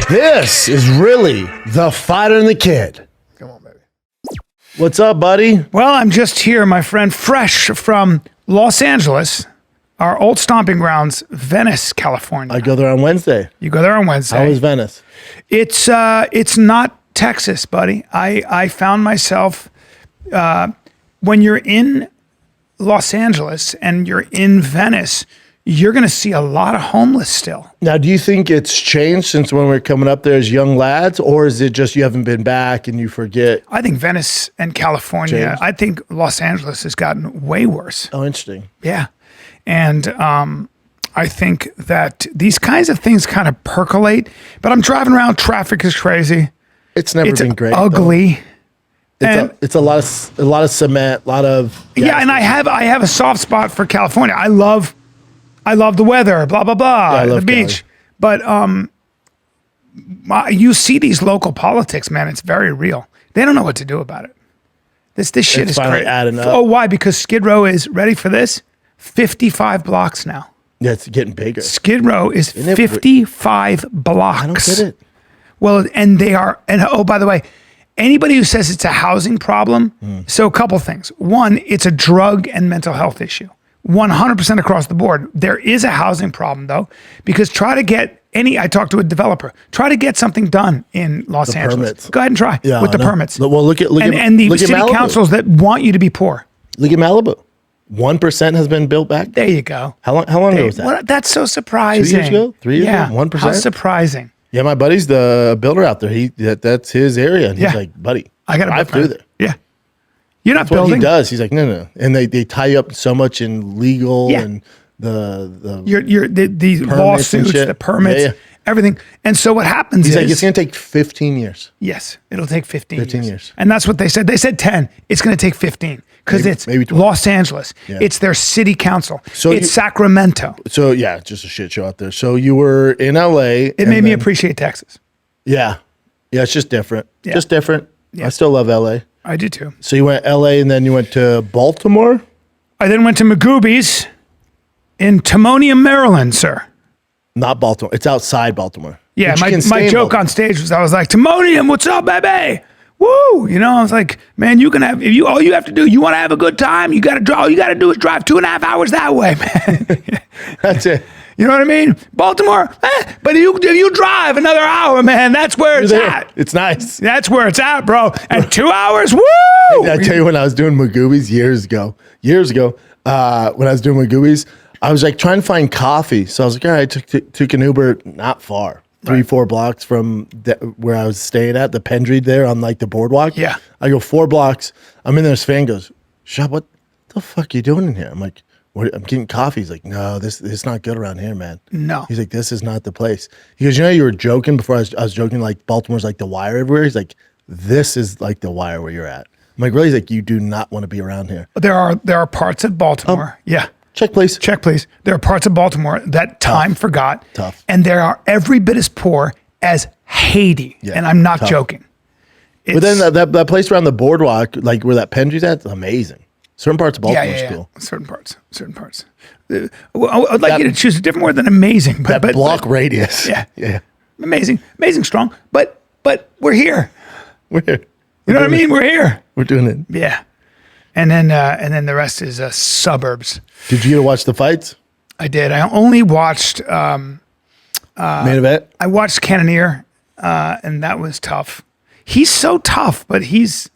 This is really the Fighter and the Kid. Come on, baby. What's up, buddy? Well, I'm just here, my friend, fresh from Los Angeles, our old stomping grounds, Venice, California. I go there on Wednesday. You go there on Wednesday. How is Venice? It's not Texas, buddy. I found myself when you're in Los Angeles and you're in Venice, you're going to see a lot of homeless still. Now, do you think it's changed since when we were coming up there as young lads, or is it just you haven't been back and you forget? I think Venice and California, Changed? I think Los Angeles has gotten way worse. Oh, interesting. Yeah. And I think that these kinds of things kind of percolate, but I'm driving around, traffic is crazy. It's never been great. Ugly. It's a lot of cement, a lot of Yeah, and I have a soft spot for California. I love the weather, blah, blah, blah, I love the beach. But you see these local politics, man, it's very real. They don't know what to do about it. This shit It's is finally crazy. adding up. Oh, why? Because Skid Row is, ready for this, 55 blocks now. Yeah, it's getting bigger. Skid Row is Isn't it 55 blocks. I don't get it. Well, and they are, and oh, by the way, anybody who says it's a housing problem, so a couple things. One, it's a drug and mental health issue. 100% across the board. There is a housing problem though, because I talked to a developer, try to get something done in Los Angeles. Permits. Go ahead and try with the permits. Well, look at the city Malibu. councils that want you to be poor. Look at Malibu. 1% has been built back. There you go. How long ago was that? Well, that's so surprising. 2 years ago? 3 years ago? 1%? How surprising. Yeah, my buddy's the builder out there. That's his area. And he's like, buddy, I got to drive through there. Yeah. You're not That's what building. he does. He's like, no. And they tie you up so much in legal Yeah. and the the and lawsuits, shit. the permits, Yeah. everything. And so what happens He's is like, it's going to take 15 years. yes, it'll take 15 years. And that's what they said. They said 10. It's going to take 15 because it's maybe 12. Los Angeles. Yeah. It's their city council. So it's Sacramento. So yeah, just a shit show out there. So you were in LA. It made me appreciate Texas. Yeah. Yeah, it's just different. Yeah. Just different. Yeah. I still love LA. I do too. So you went LA and then you went to Baltimore? I then went to Magooby's in Timonium, Maryland, sir. Not Baltimore. It's outside Baltimore. Yeah, But you can stay my in joke Baltimore. on stage was I was like, Timonium, what's up, baby? Woo! You know, I was like, man, you can have all you have to do, you want to have a good time, you gotta draw, all you gotta do is drive 2.5 hours that way, man. That's it. You know what I mean? Baltimore, but if you drive another hour, man, that's where it's There. at. It's nice. That's where it's at, bro. And 2 hours, woo! I tell you, when I was doing Magooby's years ago, when I was doing Magooby's, I was like trying to find coffee. So I was like, all right, took an Uber not far, 3-4 blocks from where I was staying at, the Pendry there on like the boardwalk. Yeah. I go 4 blocks. I'm in there. This fan goes, Schaub, what the fuck are you doing in here? I'm like, I'm getting coffee. He's like, no, this is not good around here, man. No. He's like, this is not the place. He goes, you know, you were joking before. I was joking like Baltimore's like the Wire everywhere. He's like, this is like the Wire where you're at. I'm like, really? He's like, you do not want to be around here. There are parts of Baltimore. Yeah. Check, please. Check, please. There are parts of Baltimore that time forgot. Tough. And there are every bit as poor as Haiti. Yeah, And I'm not tough. joking. But then that place around the boardwalk, like where that Pendry's at, it's amazing. Certain parts of Baltimore's cool. Certain parts. Well, I'd like you to choose a different word than amazing. But, That block radius. Yeah. Yeah. Amazing, strong. But we're here. We're here. You know what I mean? We're here. We're doing it. Yeah. And then the rest is suburbs. Did you get to watch the fights? I did. I only watched. Main event? I watched Cannonier, and that was tough. He's so tough, but he's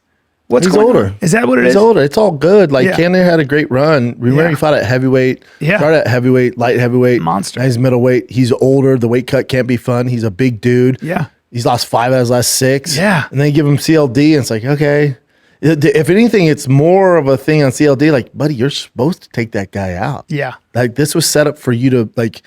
going older. on? Is that what it is? He's older. It's all good. Like, Yeah. Cannonier had a great run. Remember, he fought at heavyweight. Yeah. Started at heavyweight, light heavyweight. Monster. Now he's middleweight. He's older. The weight cut can't be fun. He's a big dude. Yeah. He's lost 5 out of his last 6. Yeah. And they give him CLD, and it's like, okay. If anything, it's more of a thing on CLD. Like, buddy, you're supposed to take that guy out. Yeah. Like, this was set up for you to, like,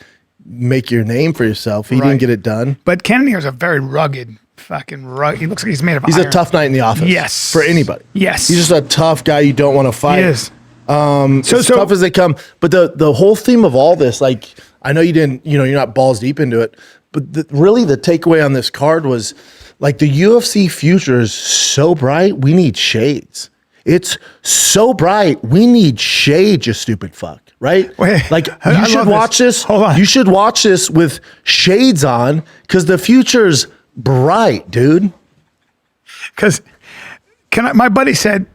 make your name for yourself. He Right. didn't get it done. But Cannonier's a very rugged, fucking rugged. He looks like he's made of He's iron. a tough night in the office. Yes. For anybody. Yes. He's just a tough guy you don't want to fight. He is. As tough as they come. But the whole theme of all this, like, I know you didn't, you're not balls deep into it, but really the takeaway on this card was, like, the UFC future is so bright, we need shades. It's so bright, we need shades, you stupid fuck, right? Wait, like I you should love watch this. Hold on. You should watch this with shades on because the future's bright, dude. Because my buddy said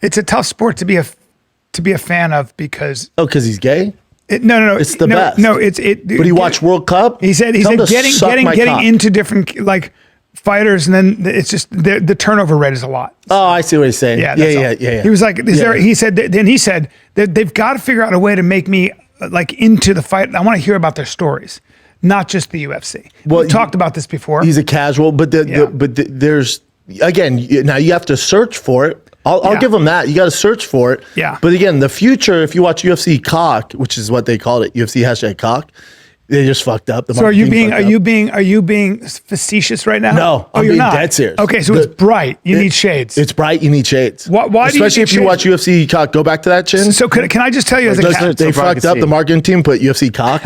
it's a tough sport to be a fan of because because he's gay. No, it's the best. No, it. But he watched World Cup. He said getting into different like fighters, and then it's just the turnover rate is a lot. Oh, I see what he's saying. Yeah. He was like, he said that they've got to figure out a way to make me like into the fight. I want to hear about their stories, not just the UFC. Well, we talked about this before. He's a casual, but there's again now you have to search for it. I'll give them that. You got to search for it. Yeah. But again, the future, if you watch UFC Cock, which is what they called it, UFC #Cock, they just fucked up. So are you being facetious right now? No, I'm being dead serious. Okay, so it's bright. You need shades. It's bright. You need shades. Why Especially if you watch UFC Cock. Go back to that chin. So can I just tell you they fucked up. The marketing team put UFC Cock.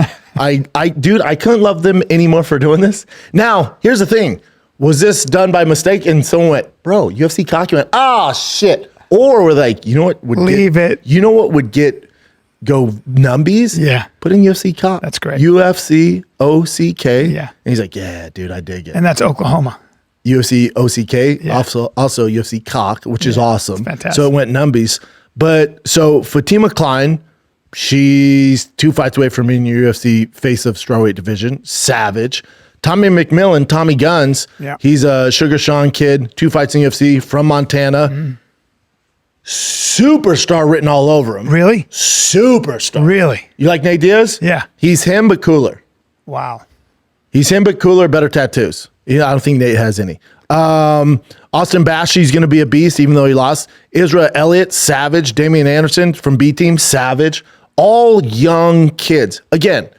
Dude, I couldn't love them anymore for doing this. Now, here's the thing. Was this done by mistake? And someone went, bro, UFC Cock. You went, oh, shit. Or we're like, you know what would leave it? You know what would go numbies? Yeah. Put in UFC Cock. That's great. UFC OCK. Yeah. And he's like, yeah, dude, I dig it. And that's Oklahoma. UFC OCK. Yeah. Also UFC Cock, which is awesome. Fantastic. So it went numbies. But so Fatima Klein, she's 2 fights away from being your UFC face of strawweight division. Savage. Tommy McMillen, Tommy Guns. Yeah. He's a Sugar Sean kid, 2 fights in UFC from Montana. Superstar written all over him. Really? Superstar. Really? You like Nate Diaz? Yeah. He's him, but cooler. Wow. He's him, but cooler, better tattoos. Yeah, I don't think Nate has any. Austin Bashy's going to be a beast, even though he lost. Israel Elliott, savage. Damian Anderson from B Team, savage. All young kids. Again,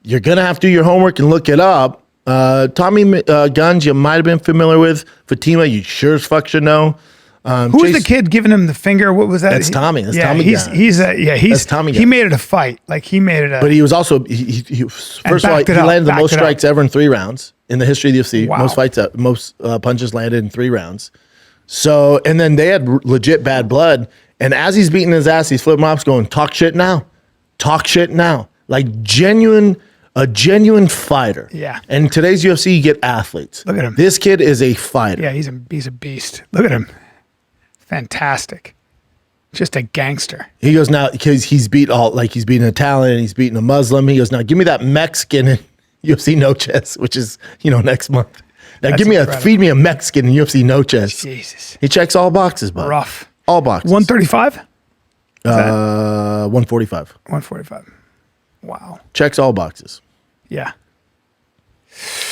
you're going to have to do your homework and look it up. Tommy Guns, you might have been familiar with. Fatima, you sure as fuck should know. Who was the kid giving him the finger? What was that? That's Tommy. That's Tommy Guns. That's Tommy Guns. He made it a fight. Like he made it a. But he was also first of all, he landed the most strikes ever in 3 rounds in the history of the UFC. Wow. Most punches landed in 3 rounds. So and then they had legit bad blood. And as he's beating his ass, he's flipping off, going, "Talk shit now, talk shit now." Like a genuine fighter. Yeah. And in today's UFC, you get athletes. Look at him. This kid is a fighter. Yeah, he's a beast. Look at him. Fantastic. Just a gangster. He goes, now, because he's beating an Italian, he's beating a Muslim. He goes, now give me that Mexican in UFC No Chess, which is, next month. Now feed me a Mexican in UFC No Chess. Jesus. He checks all boxes, bud. Rough. All boxes. 135? 145. 145. Wow. Checks all boxes. Yeah.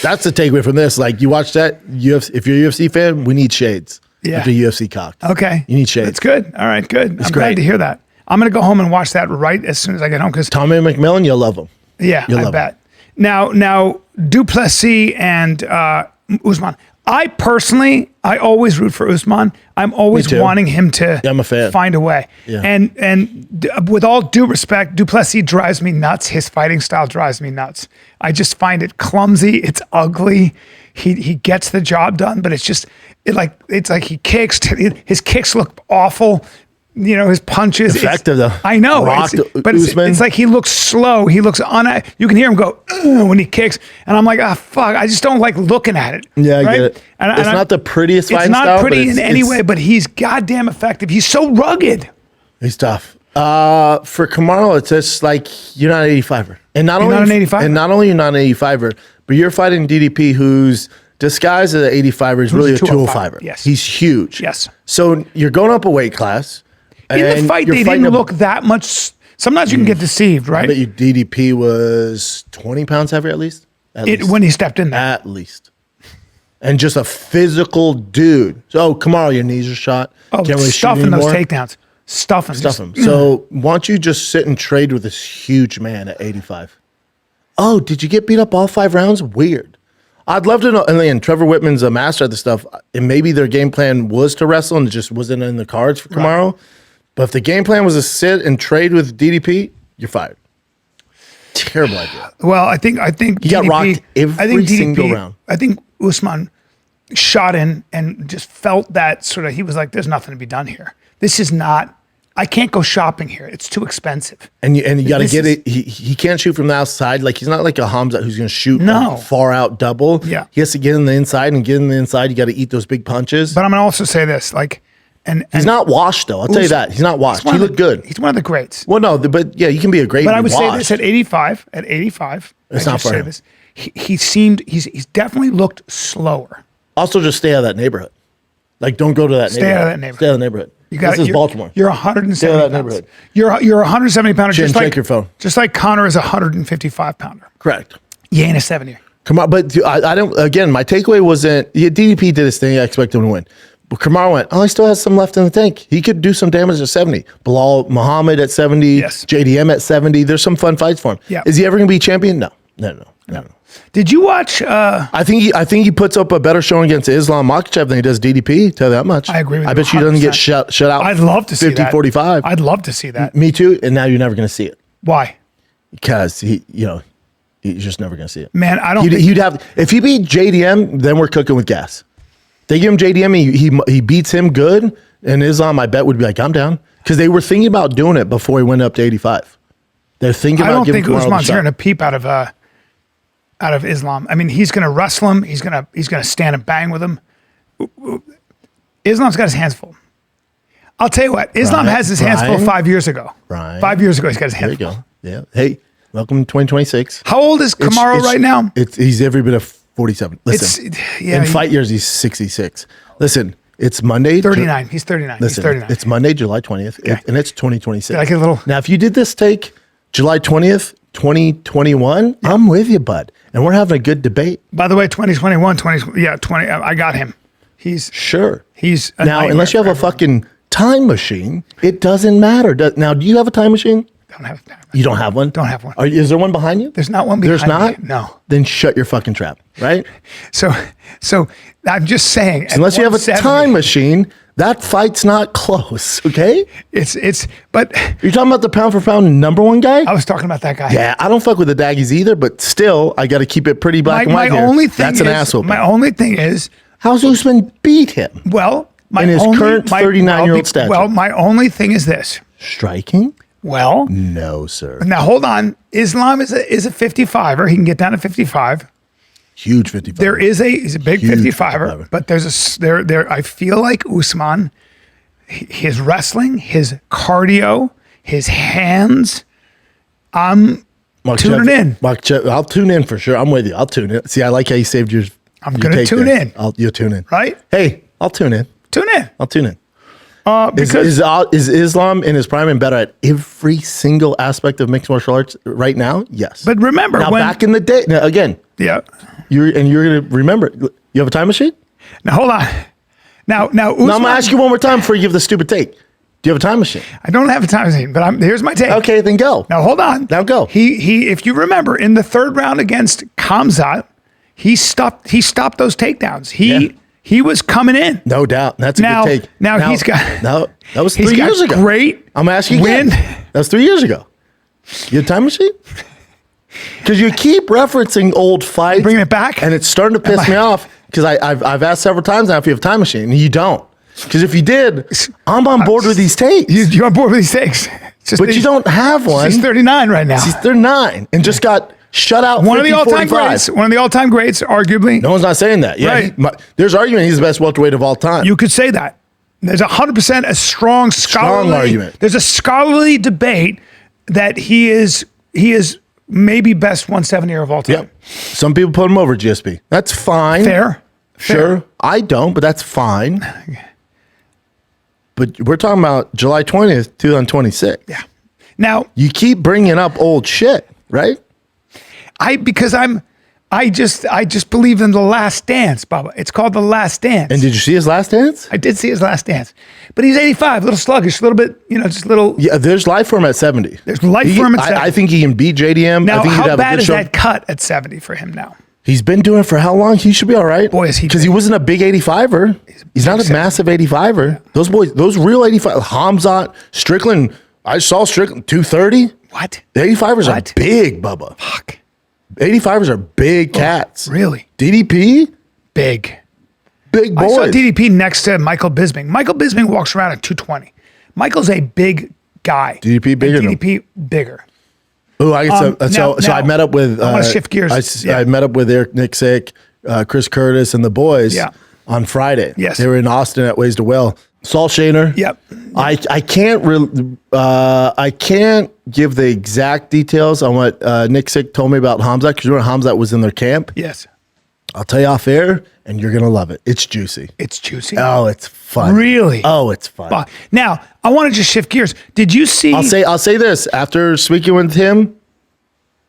That's the takeaway from this. Like, you watch that, if you're a UFC fan, we need shades. Yeah. After UFC Cock. Okay. You need shades. That's good. All right, good. I'm glad to hear that. I'm going to go home and watch that right as soon as I get home. Because Tommy McMillen, you'll love him. Yeah, I bet. Now, Du Plessis and Usman. I always root for Usman. I'm always wanting him to I'm a fan. Find a way. Yeah. And with all due respect, Du Plessis drives me nuts. His fighting style drives me nuts. I just find it clumsy. It's ugly. He gets the job done, but it's like he kicks. His kicks look awful. His punches. Effective though. I know, but it's like he looks slow. He looks you can hear him go when he kicks, and I'm like, fuck. I just don't like looking at it. Yeah, I right? get it. It's not the prettiest fighting style. It's not pretty in any way, but he's goddamn effective. He's so rugged. He's tough. For Kamaru, it's just like you're not an 85er, and not only you're not an 85er, but you're fighting DDP, who's disguised as an 85er, is really a 205er. Yes, he's huge. Yes. So you're going up a weight class. In the fight, they didn't look that much. Sometimes you can get deceived, right? I bet you DDP was 20 pounds heavier at least. When he stepped in there. At least. And just a physical dude. So, Kamaru, your knees are shot. Oh, can't really stuffing those takedowns. Stuff him. So, why don't you just sit and trade with this huge man at 85? Oh, did you get beat up all 5 rounds? Weird. I'd love to know. And then Trevor Whitman's a master at this stuff. And maybe their game plan was to wrestle and it just wasn't in the cards for Kamaru. Right. But if the game plan was to sit and trade with DDP, you're fired. Terrible idea. Well, I think he got rocked every single round. I think Usman shot in and just felt that sort of. He was like, "There's nothing to be done here. This is not I can't go shopping here. It's too expensive. And you got to get it. He can't shoot from the outside. Like he's not like a Khamzat who's going to shoot far out double. Yeah. He has to get in the inside, and get in the inside. You got to eat those big punches. But I'm going to also say this, like, and he's not washed though. I'll tell you that he's not washed. He looked good. He's one of the greats. Well, no, but yeah, you can be a great. But I would say washed. this at 85. At 85, it's not for him. He's definitely looked slower. Also, just stay out of that neighborhood. Like, don't go to that neighborhood. Stay out of that neighborhood. Stay out of the neighborhood. This is Baltimore. You're 170 Stay out of that pounds. neighborhood. You're 170 pounder. Just check your phone. Just like Conor is a 155 pounder. Correct. You ain't a 70. Come on, but I don't. Again, my takeaway wasn't. Yeah, DDP did his thing. I expect him to win. But Kamaru went, he still has some left in the tank. He could do some damage at 70. Bilal Muhammad at 70. Yes. JDM at 70. There's some fun fights for him. Yeah. Is he ever going to be champion? No. Did you watch? I think he puts up a better showing against Islam Makhachev than he does DDP. Tell you that much. I agree with you. I bet she doesn't get shut out. I'd love to see 50, that. 45. I'd love to see that. Me too. And now you're never going to see it Why? because he's just never going to see it. Man, I don't. He'd have if he beat JDM, then we're cooking with gas. They give him JDM, he beats him good, and Islam, I bet, would be like, I'm down. Because they were thinking about doing it before he went up to 85. They're thinking about giving Kamaru the Usman's shot. hearing a peep out of Islam. I mean, he's going to wrestle him. He's going to stand and bang with him. Islam's got his hands full. I'll tell you what, Islam has his hands full 5 years ago. Right. 5 years ago, he's got his hands full. There you go. Yeah. Hey, welcome to 2026. How old is Kamaru right now? He's every bit of 47. Listen, in fight years, he's 66. Listen, it's Monday. 39. He's 39. Listen, he's 39. it's Monday, July 20th, and it's 2026. Did I get a little? Now, if you did this take July 20th, 2021, I'm with you, bud. And we're having a good debate. By the way, 2021, 20, I got him. He's a now, unless you have a fucking time machine, it doesn't matter. Now, do you have a time machine? Don't have a time machine. You don't have one? Don't have one. Is there one behind you? There's not one behind There's not? me. No. Then shut your fucking trap, right? So I'm just saying. Unless you have a time machine, that fight's not close, okay? But you're talking about the pound for pound number one guy? I was talking about that guy. Yeah, I don't fuck with the daggies either, but still, I got to keep it pretty black and white here. That's an asshole. My only thing is, how's Usman beat him? Well, in his current 39-year-old stature. Well, my only thing is this. Striking? Well, no, sir. Now hold on. Islam is a 55er. He can get down to 55. Huge 55. He's a big 55er, but I feel like Usman, his wrestling, his cardio, his hands, I'm tuning in. I'll tune in for sure. I'm with you. I'll tune in. See, I like how you saved yours. I'm going to tune in. You'll tune in. Right? Hey, I'll tune in. Tune in. I'll tune in. Because is Islam in his prime and better at every single aspect of mixed martial arts right now? Yes. But remember, back in the day, now again, yeah, you're gonna remember. You have a time machine? Now hold on. Now Usman, I'm gonna ask you one more time before you give the stupid take. Do you have a time machine? I don't have a time machine, but here's my take. Okay, then go. Now hold on. Now go. He if you remember in the third round against Khamzat, he stopped those takedowns. He was coming in. No doubt. That's a good take. Now he's got. No, that was 3 years ago. Great. I'm asking you again. That was 3 years ago. You have a time machine? Because you keep referencing old fights. Bringing it back? And it's starting to piss me off because I've asked several times now if you have a time machine, and you don't. Because if you did, I'm on board with these takes. You're on board with these takes. But you don't have one. He's 39 right now. He's 39 and just got shut out. One of the all-time greats. One of the all-time greats, arguably. No one's not saying that. Yeah, right. There's argument he's the best welterweight of all time. You could say that. There's 100% a strong argument. There's a scholarly debate that he is maybe best 170er of all time. Yep. Some people put him over GSP. That's fine. Fair. Sure. I don't, but that's fine. But we're talking about July 20th, 2026. Yeah. Now you keep bringing up old shit, right? I just believe in The Last Dance, Bubba. It's called The Last Dance. And did you see his last dance? I did see his last dance. But he's 85, a little sluggish, a little bit, just a little. Yeah, there's life for him at 70. There's life for him at 70. I think he can beat JDM. Now, I think how bad is that cut at 70 for him now? He's been doing it for how long? He should be all right. Boy, is he. Because he wasn't a big 85er. He's not a massive 85er. Yeah. Those boys, those real 85, Khamzat, Strickland, I saw Strickland, 230. What? The 85ers are big, Bubba. Fuck. 85ers are big cats. Really? DDP? Big boys. I saw DDP next to Michael Bisping. Michael Bisping walks around at 220. Michael's a big guy. DDP bigger than him. DDP bigger. Oh, I guess so I met up with. I want to shift gears. I met up with Eric Nixick, Chris Curtis, and the boys on Friday. Yes, they were in Austin at Ways to Well. Saul Shaner. Yep. I can't give the exact details on what Nixick told me about Khamzat, because you know Khamzat was in their camp. Yes. I'll tell you off air, and you're gonna love it. It's juicy. It's juicy. Oh, it's fun. Really? Oh, it's fun. Now, I want to just shift gears. Did you see? I'll say this. After speaking with him,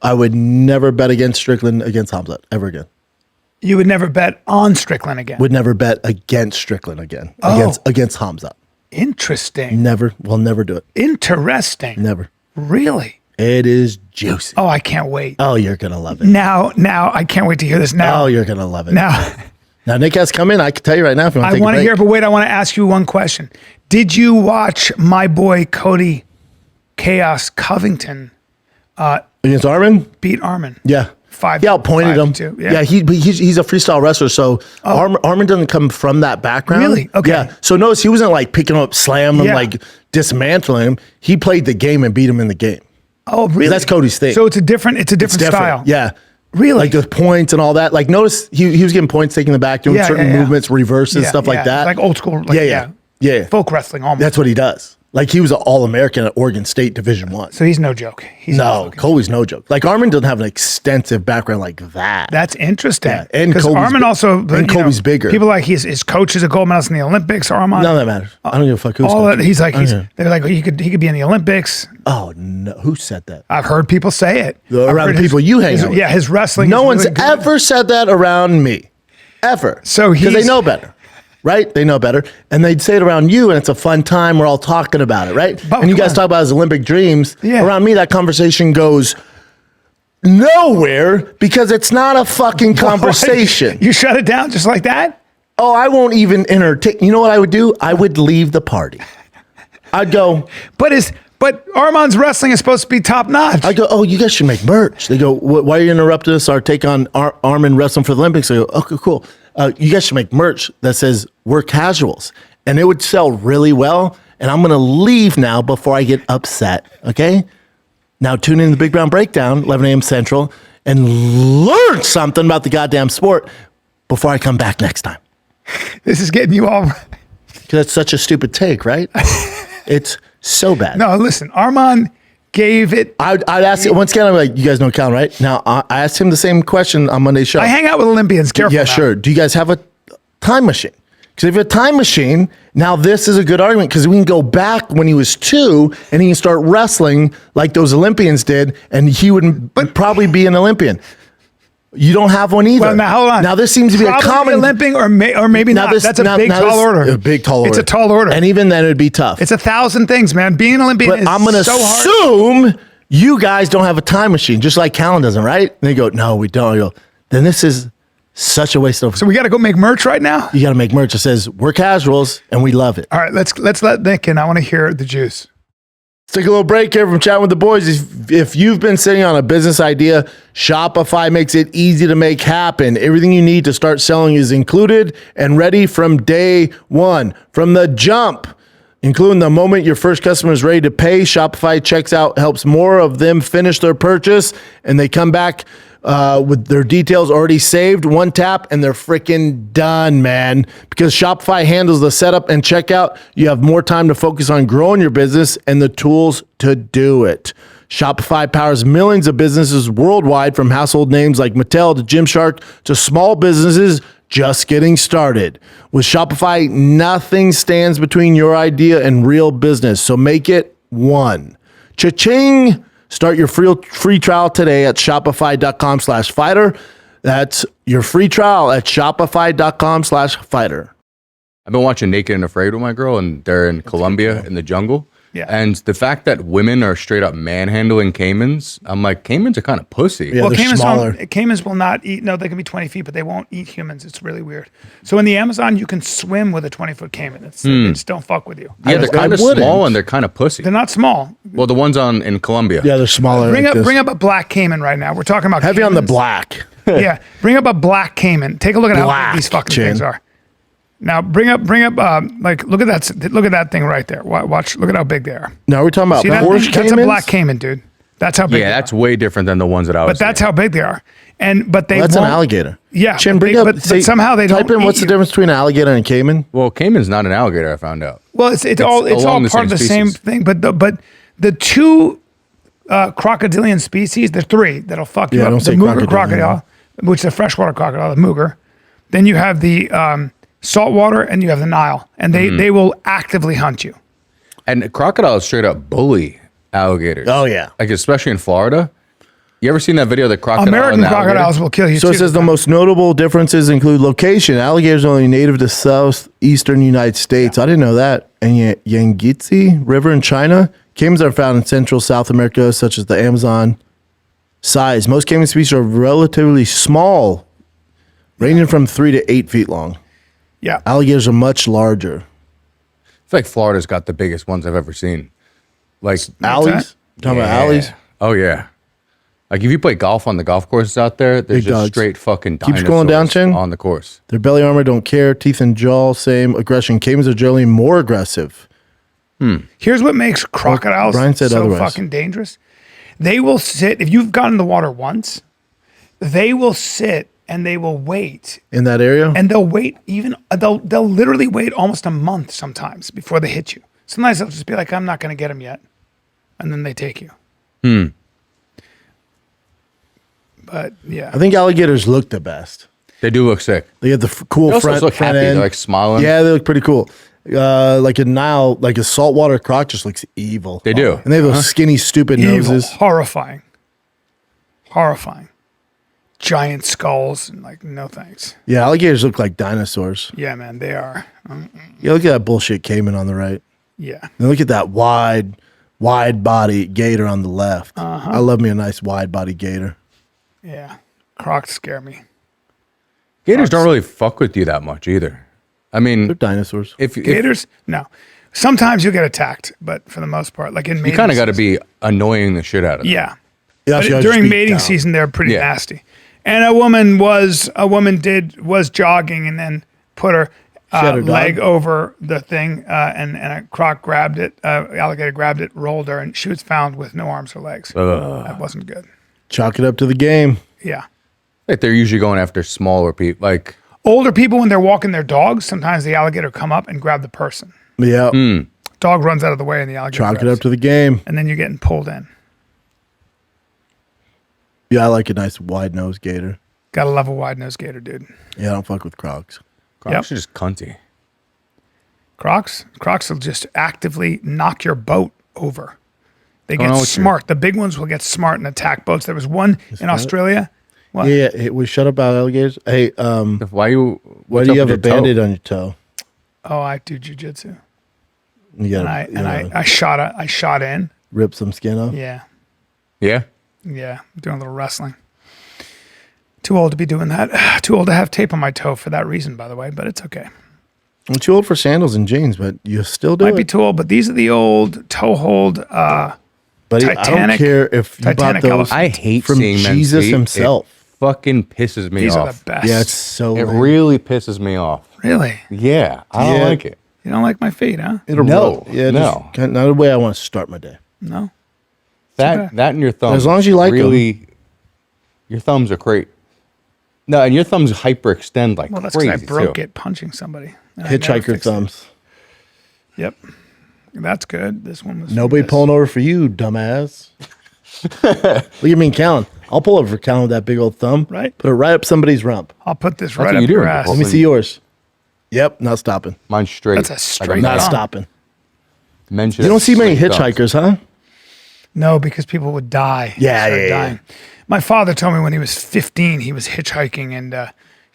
I would never bet against Strickland against Khamzat ever again. You would never bet on Strickland again. Would never bet against Strickland again. Against Khamzat. Interesting. Never. We'll never do it. Interesting. Never. Really? It is juicy. Oh, I can't wait. Oh, you're gonna love it. Now, I can't wait to hear this now. Oh, you're gonna love it. Now, Nick has come in. I can tell you right now if you want to take a break. I want to hear, but wait, I want to ask you one question. Did you watch my boy Cody Chaos Covington against Arman? Beat Arman. Yeah. Outpointed him. Yeah, he's a freestyle wrestler, so Arman doesn't come from that background. Really? Okay. Yeah. So notice he wasn't like picking him up, slam him, like dismantling him. He played the game and beat him in the game. Oh, really? That's Cody's thing. So it's a different style. Yeah. Really? Like the points and all that. Like notice he was getting points taking the back, doing certain movements, reverses, stuff like that. Like old school. Yeah. Folk wrestling almost. That's what he does. Like he was an All-American at Oregon State Division I. So he's no joke. Colby's no joke. Like Arman doesn't have an extensive background like that. That's interesting. Yeah. And because Arman also, and Colby's bigger. People like his coach is a gold medalist in the Olympics. Arman. None of that matters. I don't give a fuck who's all that, he's like they're like he could be in the Olympics. Oh no, who said that? I've heard people say it around the people you hang out with. Yeah, his wrestling. No one's ever said that around me, ever. So because they know better. Right? They know better. And they'd say it around you, and it's a fun time. We're all talking about it, right? And you guys talk about his Olympic dreams. Yeah. Around me, that conversation goes nowhere because it's not a fucking conversation. You shut it down just like that? Oh, I won't even entertain. You know what I would do? I would leave the party. I'd go. But Arman's wrestling is supposed to be top notch. I go, oh, you guys should make merch. They go, why are you interrupting us? Our take on Arman wrestling for the Olympics. I go, okay, cool. You guys should make merch that says we're casuals, and it would sell really well. And I'm going to leave now before I get upset. Okay. Now tune in to the Big Brown Breakdown, 11 a.m. Central, and learn something about the goddamn sport before I come back next time. This is getting you all. Because it's such a stupid take, right? It's so bad. No, listen, Arman gave it. I'd ask it once again. I'm like, you guys know Callen, right? Now I asked him the same question on Monday's show. I hang out with Olympians. Careful. Yeah, now. Sure. Do you guys have a time machine? Because if you have a time machine, now this is a good argument because we can go back when he was 2 and he can start wrestling like those Olympians did, and he would probably be an Olympian. You don't have one either. Well, now hold on. Now this seems to be a common Olympic or maybe not. That's a big tall order. A big tall order. It's a tall order, and even then it'd be tough. It's 1,000 things, man. Being an Olympian is I'm gonna so hard. assume you guys don't have a time machine, just like Callen doesn't, right? And they go, no, we don't. I go, then this is such a waste of. So we got to go make merch right now. You got to make merch that says we're casuals and we love it. All right, let's let Nick in. I want to hear the juice. Let's take a little break here from chatting with the boys. If you've been sitting on a business idea, Shopify makes it easy to make happen. Everything you need to start selling is included and ready from day one, from the jump. Including the moment your first customer is ready to pay, Shopify checks out, helps more of them finish their purchase, and they come back with their details already saved. One tap, and they're freaking done, man. Because Shopify handles the setup and checkout, you have more time to focus on growing your business and the tools to do it. Shopify powers millions of businesses worldwide, from household names like Mattel to Gymshark to small businesses just getting started. With Shopify, nothing stands between your idea and real business, so make it one. Cha-ching! Start your free trial today at shopify.com/fighter. That's your free trial at shopify.com/fighter. I've been watching Naked and Afraid with my girl, and they're in Colombia in the jungle. Yeah. And the fact that women are straight up manhandling caimans, I'm like, caimans are kind of pussy. Yeah, they're smaller. Caimans will not eat. No, they can be 20 feet, but they won't eat humans. It's really weird. So in the Amazon, you can swim with a 20-foot caiman. They just don't fuck with you. Yeah, they're kind of small and they're kind of pussy. They're not small. Well, the ones in Colombia. Yeah, they're smaller. Bring up a black caiman right now. We're talking about heavy caimans. on the black. Yeah, bring up a black caiman. Take a look at how big these fucking things are. Now bring up like look at that thing right there. Watch, look at how big they are. Now we're talking about See that horse thing? caimans? That's a black caiman, dude. That's how big. Yeah, they that's are. way different than the ones that I was. But that's how big they are. But they That's an won't- alligator. Yeah, Chin, but bring they- up. but say- somehow they type don't in what's eat the you. difference between an alligator and a caiman. Well, caiman's not an alligator. I found out. Well, it's all along the part of same the same species. thing. But the two crocodilian species, the three that'll fuck you Yeah, up. don't The say Mooger crocodile, crocodile, which is a freshwater crocodile, the Mooger. Then you have the saltwater, and you have the Nile, and they will actively hunt you. And crocodiles straight up bully alligators. Oh, yeah. Like especially in Florida. You ever seen that video of the crocodile? American and the alligator? crocodiles will kill you. So too. it says the most notable differences include location. Alligators are only native to southeastern United States. I didn't know that. And Yangtze River in China. Caimans are found in central South America, such as the Amazon. Size. Most caiman species are relatively small, ranging from 3 to 8 feet long. Yeah. Alligators are much larger. I feel like Florida's got the biggest ones I've ever seen. Like Alleys? Talking about alleys? Oh yeah. Like if you play golf on the golf courses out there, there's Big just dogs. straight fucking Keep dinosaurs scrolling down, Chin. on the course. Their belly armor don't care. Teeth and jaw, same aggression. Caimans are generally more aggressive. Here's what makes crocodiles Brian said so otherwise. fucking dangerous. They will sit, if you've gotten in the water once, they will sit and they will wait. In that area? And they'll wait they'll literally wait almost a month sometimes before they hit you. Sometimes they'll just be like, I'm not going to get him yet. And then they take you. But yeah. I think alligators look the best. They do look sick. They get the cool They also front, look front happy. end. They're like smiling. Yeah, they look pretty cool. Like a Nile, like a saltwater croc just looks evil. They do. And they have those skinny, stupid Evil, noses. horrifying. Giant skulls and like, no thanks. Yeah, alligators look like dinosaurs. Yeah, man, they are. Yeah, look at that bullshit caiman on the right. Yeah. And look at that wide body gator on the left. I love me a nice wide body gator. Yeah. Crocs scare me. Gators don't really fuck with you that much either. I They're mean, dinosaurs. if Gators? No. Sometimes you'll get attacked, but for the most part, like in you mating kind of got to season- be annoying the shit out of them. Yeah. Yeah, But so you during speak mating down. season, they're pretty Yeah. nasty. And a woman was jogging and then put her, had her dog? leg over the thing, and a croc grabbed it, alligator grabbed it, rolled her, and she was found with no arms or legs. That wasn't good. Chalk it up to the game. Yeah. Like they're usually going after smaller people. Like Older people, when they're walking their dogs, sometimes the alligator come up and grab the person. Yeah. Dog runs out of the way and the alligator Chalk it grabs. up to the game. And then you're getting pulled in. Yeah, I like a nice wide nose gator. Gotta love a wide-nosed gator, dude. Yeah, I don't fuck with crocs. crocs Yep. are just cunty. Crocs will just actively knock your boat over. They know get what you- smart. The big ones will get smart and attack boats. There was one in Australia. What? Yeah, hey, we shut up about alligators. Hey, Why you? why what's do you up have a with your toe? band-aid on your toe? Oh, I do jujitsu. You gotta, I shot in. rip some skin off. Yeah. Yeah. Yeah. I'm doing a little wrestling. Too old to be doing that. Too old to have tape on my toe for that reason, by the way, but it's okay. I'm too old for sandals and jeans, but you still do Might it. be too old, but these are the old toe hold. Buddy, I don't Titanic- care if you Titanic bought those elephant. I hate from seeing men's Jesus feet. himself. It fucking pisses me These are off. the best. Yeah, it's so. It lame. really pisses me off. Really? Yeah, I don't Yeah. like it. You don't like my feet, huh? It'll No, roll. Yeah, no. just not the way I want to start my day. No. That and your thumbs. As long as you like 'em. really, your thumbs are great. No, and your thumbs hyperextend like Well, that's because crazy I broke too. it punching somebody. and I never Hitchhiker fixed it. thumbs. Yep. That's good. This one was. Nobody this. pulling over for you, dumbass. Look at me and Callen. I'll pull over for Callen with that big old thumb. Right. Put it right up somebody's rump. I'll put this That's right what up you do your in ass. Let me see yours. Yep, not stopping. Mine's straight. That's a straight Not thumb. stopping. Men should You don't have see many straight thumbs. hitchhikers, huh? No, because people would die. Yeah, Start yeah. dying. My father told me when he was 15, he was hitchhiking and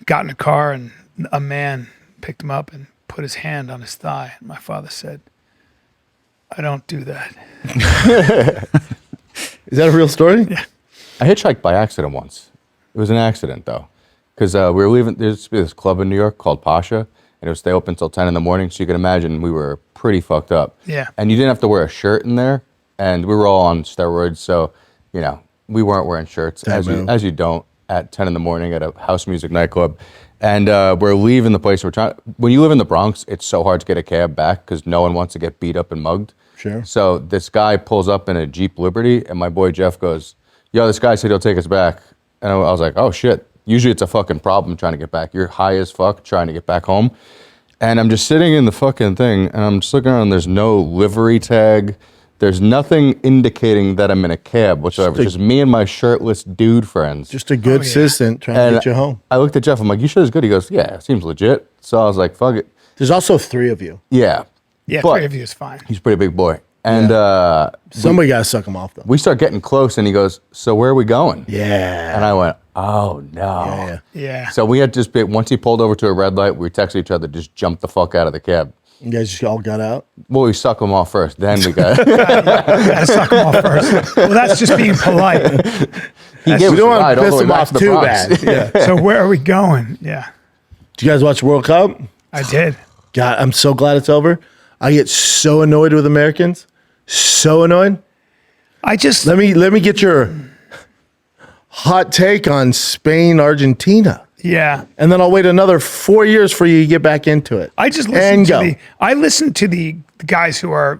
got in a car, and a man picked him up and put his hand on his thigh. And my father said, "I don't do that." Is that a real story? Yeah. I hitchhiked by accident once. It was an accident though, because we were leaving. There used to be this club in New York called Pasha, and it would stay open until 10 in the morning. So you can imagine we were pretty fucked up. Yeah. And you didn't have to wear a shirt in there, and we were all on steroids, so we weren't wearing shirts That move. as you don't. at 10 in the morning at a house music nightclub. And we're leaving the place. When you live in the Bronx, it's so hard to get a cab back because no one wants to get beat up and mugged. Sure. So this guy pulls up in a Jeep Liberty, and my boy Jeff goes, yo, this guy said he'll take us back. And I was like, oh, shit. Usually it's a fucking problem trying to get back. You're high as fuck trying to get back home. And I'm just sitting in the fucking thing, and I'm just looking around. There's no livery tag. There's nothing indicating that I'm in a cab whatsoever. Just me and my shirtless dude friends. Just a good assistant trying to get you home. I looked at Jeff. I'm like, you sure it's good? He goes, yeah, it seems legit. So I was like, fuck it. There's also 3 of you. Yeah, But 3 of you is fine. he's a pretty big boy. And Somebody got to suck him off, though. we start getting close, and he goes, so where are we going? Yeah. And I went, oh, no. Yeah. So we had just been, once he pulled over to a red light, we texted each other, just jumped the fuck out of the cab. You guys just all got out? Well, we suck him off first, then we got... Gotta suck him off first. Well, that's just being polite. He gave We us don't a want ride to all piss the way him back off to the too Bronx. bad. Yeah. So where are we going? Yeah, Did you guys watch the World Cup? I did. God, I'm so glad it's over. I get so annoyed with Americans. So annoyed. I just Let me get your hot take on Spain, Argentina. yeah. And then I'll wait another 4 years for you to get back into it. I just And listen to the guys who are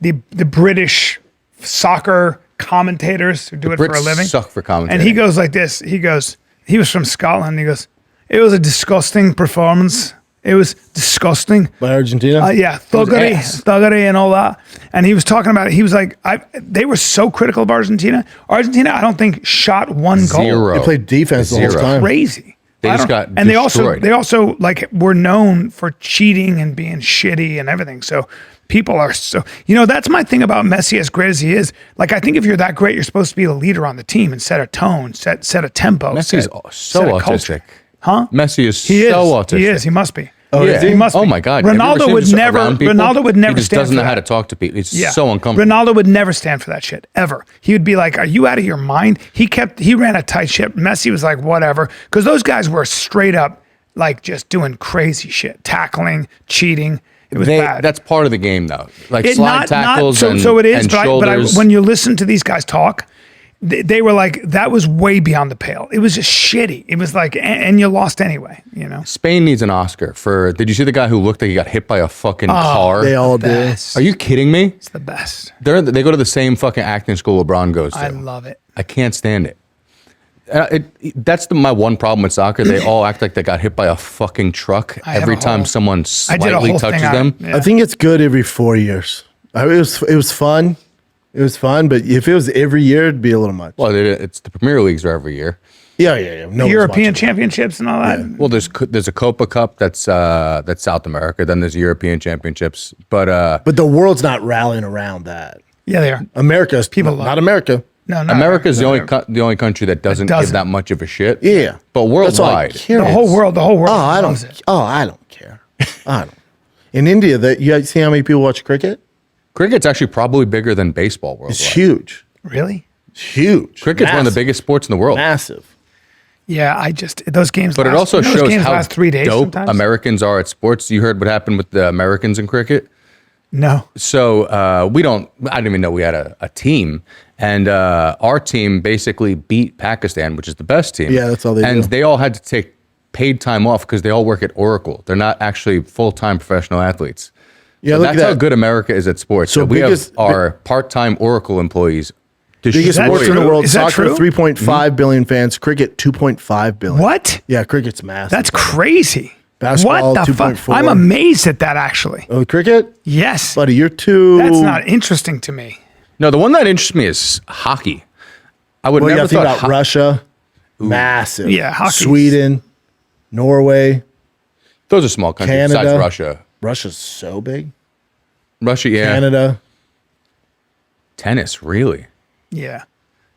the British soccer commentators who do it for a Brits living. suck for commentating. And he goes like this. He was from Scotland. He goes, it was a disgusting performance. It was disgusting. By Argentina? Yeah, thuggery and all that. And he was talking about it. He was like, they were so critical of Argentina. Argentina, I don't think shot one goal. Zero. They played defense the whole Zero. time. Crazy. They I just don't- got and destroyed. they also like were known for cheating and being shitty and everything. So people are so that's my thing about Messi, as great as he is. Like, I think if you're that great, you're supposed to be the leader on the team and set a tone, set a tempo. Messi's so set a culture. autistic. Huh? Messi is He is. so autistic. He is. He must be. Oh, Yeah. is he? He must Oh be. my God! Have you ever Ronaldo seen would him never. around people? Ronaldo would never He just stand doesn't for know how that. to talk to people. It's Yeah. so uncomfortable. Ronaldo would never stand for that shit ever. He would be like, "Are you out of your mind?" He ran a tight ship. Messi was like, "Whatever," because those guys were straight up like just doing crazy shit, tackling, cheating. It was bad. That's part of the game, though. Like It slide tackles so, and, so it is, and but shoulders. when you listen to these guys talk, they were like, that was way beyond the pale. It was just shitty. It was like, and you lost anyway, Spain needs an Oscar for. Did you see the guy who looked like he got hit by a fucking car? They all do. Best. Are you kidding me? It's the best. They go to the same fucking acting school LeBron goes to. I love it. I can't stand it. That's my one problem with soccer. They all act like they got hit by a fucking truck have every a time whole- someone I did a slightly whole touches thing on them. it. Yeah. I think it's good every 4 years. It was fun. It was fun, but if it was every year, it'd be a little much. Well, it's the Premier Leagues are every year. Yeah. No one's European watching. championships and all that. Well, there's a Copa Cup that's South America. Then there's European championships. But But the world's not rallying around that. Yeah, they are. America's People not love- America. No, America's the only country that doesn't give doesn't. that much of a shit. Yeah. But That's all I worldwide, care. The whole world. Oh, I loves don't. it. Oh, I don't care. I don't. In India, you guys see how many people watch cricket? cricket's actually probably bigger than baseball worldwide. It's huge. Really? It's huge. Cricket's one of the Massive. biggest sports in the world. Massive. Yeah, those games. But it also those shows games how last 3 days dope sometimes. Americans are at sports. You heard what happened with the Americans in cricket? No. So I didn't even know we had a team. And our team basically beat Pakistan, which is the best team. Yeah, that's all they And do. they all had to take paid time off because they all work at Oracle. They're not actually full-time professional athletes. Yeah, So look that's at how that. good America is at sports. So So we have biggest- our part-time Oracle employees. Biggest that sport in the true? world. Is that Soccer, true? 3.5 billion fans. Cricket, 2.5 billion. What? Yeah, cricket's massive. That's crazy. Basketball, What the fuck? 2.4. I'm amazed at that, actually. Oh, cricket? Yes. Buddy, you're too. That's not interesting to me. No, the one that interests me is hockey. I would Well, you never got to think thought about Russia. Massive. Yeah, hockey's- Sweden, Norway. those are small countries Canada. besides Russia. Russia's so big. Russia, yeah. Canada. Tennis, really? Yeah.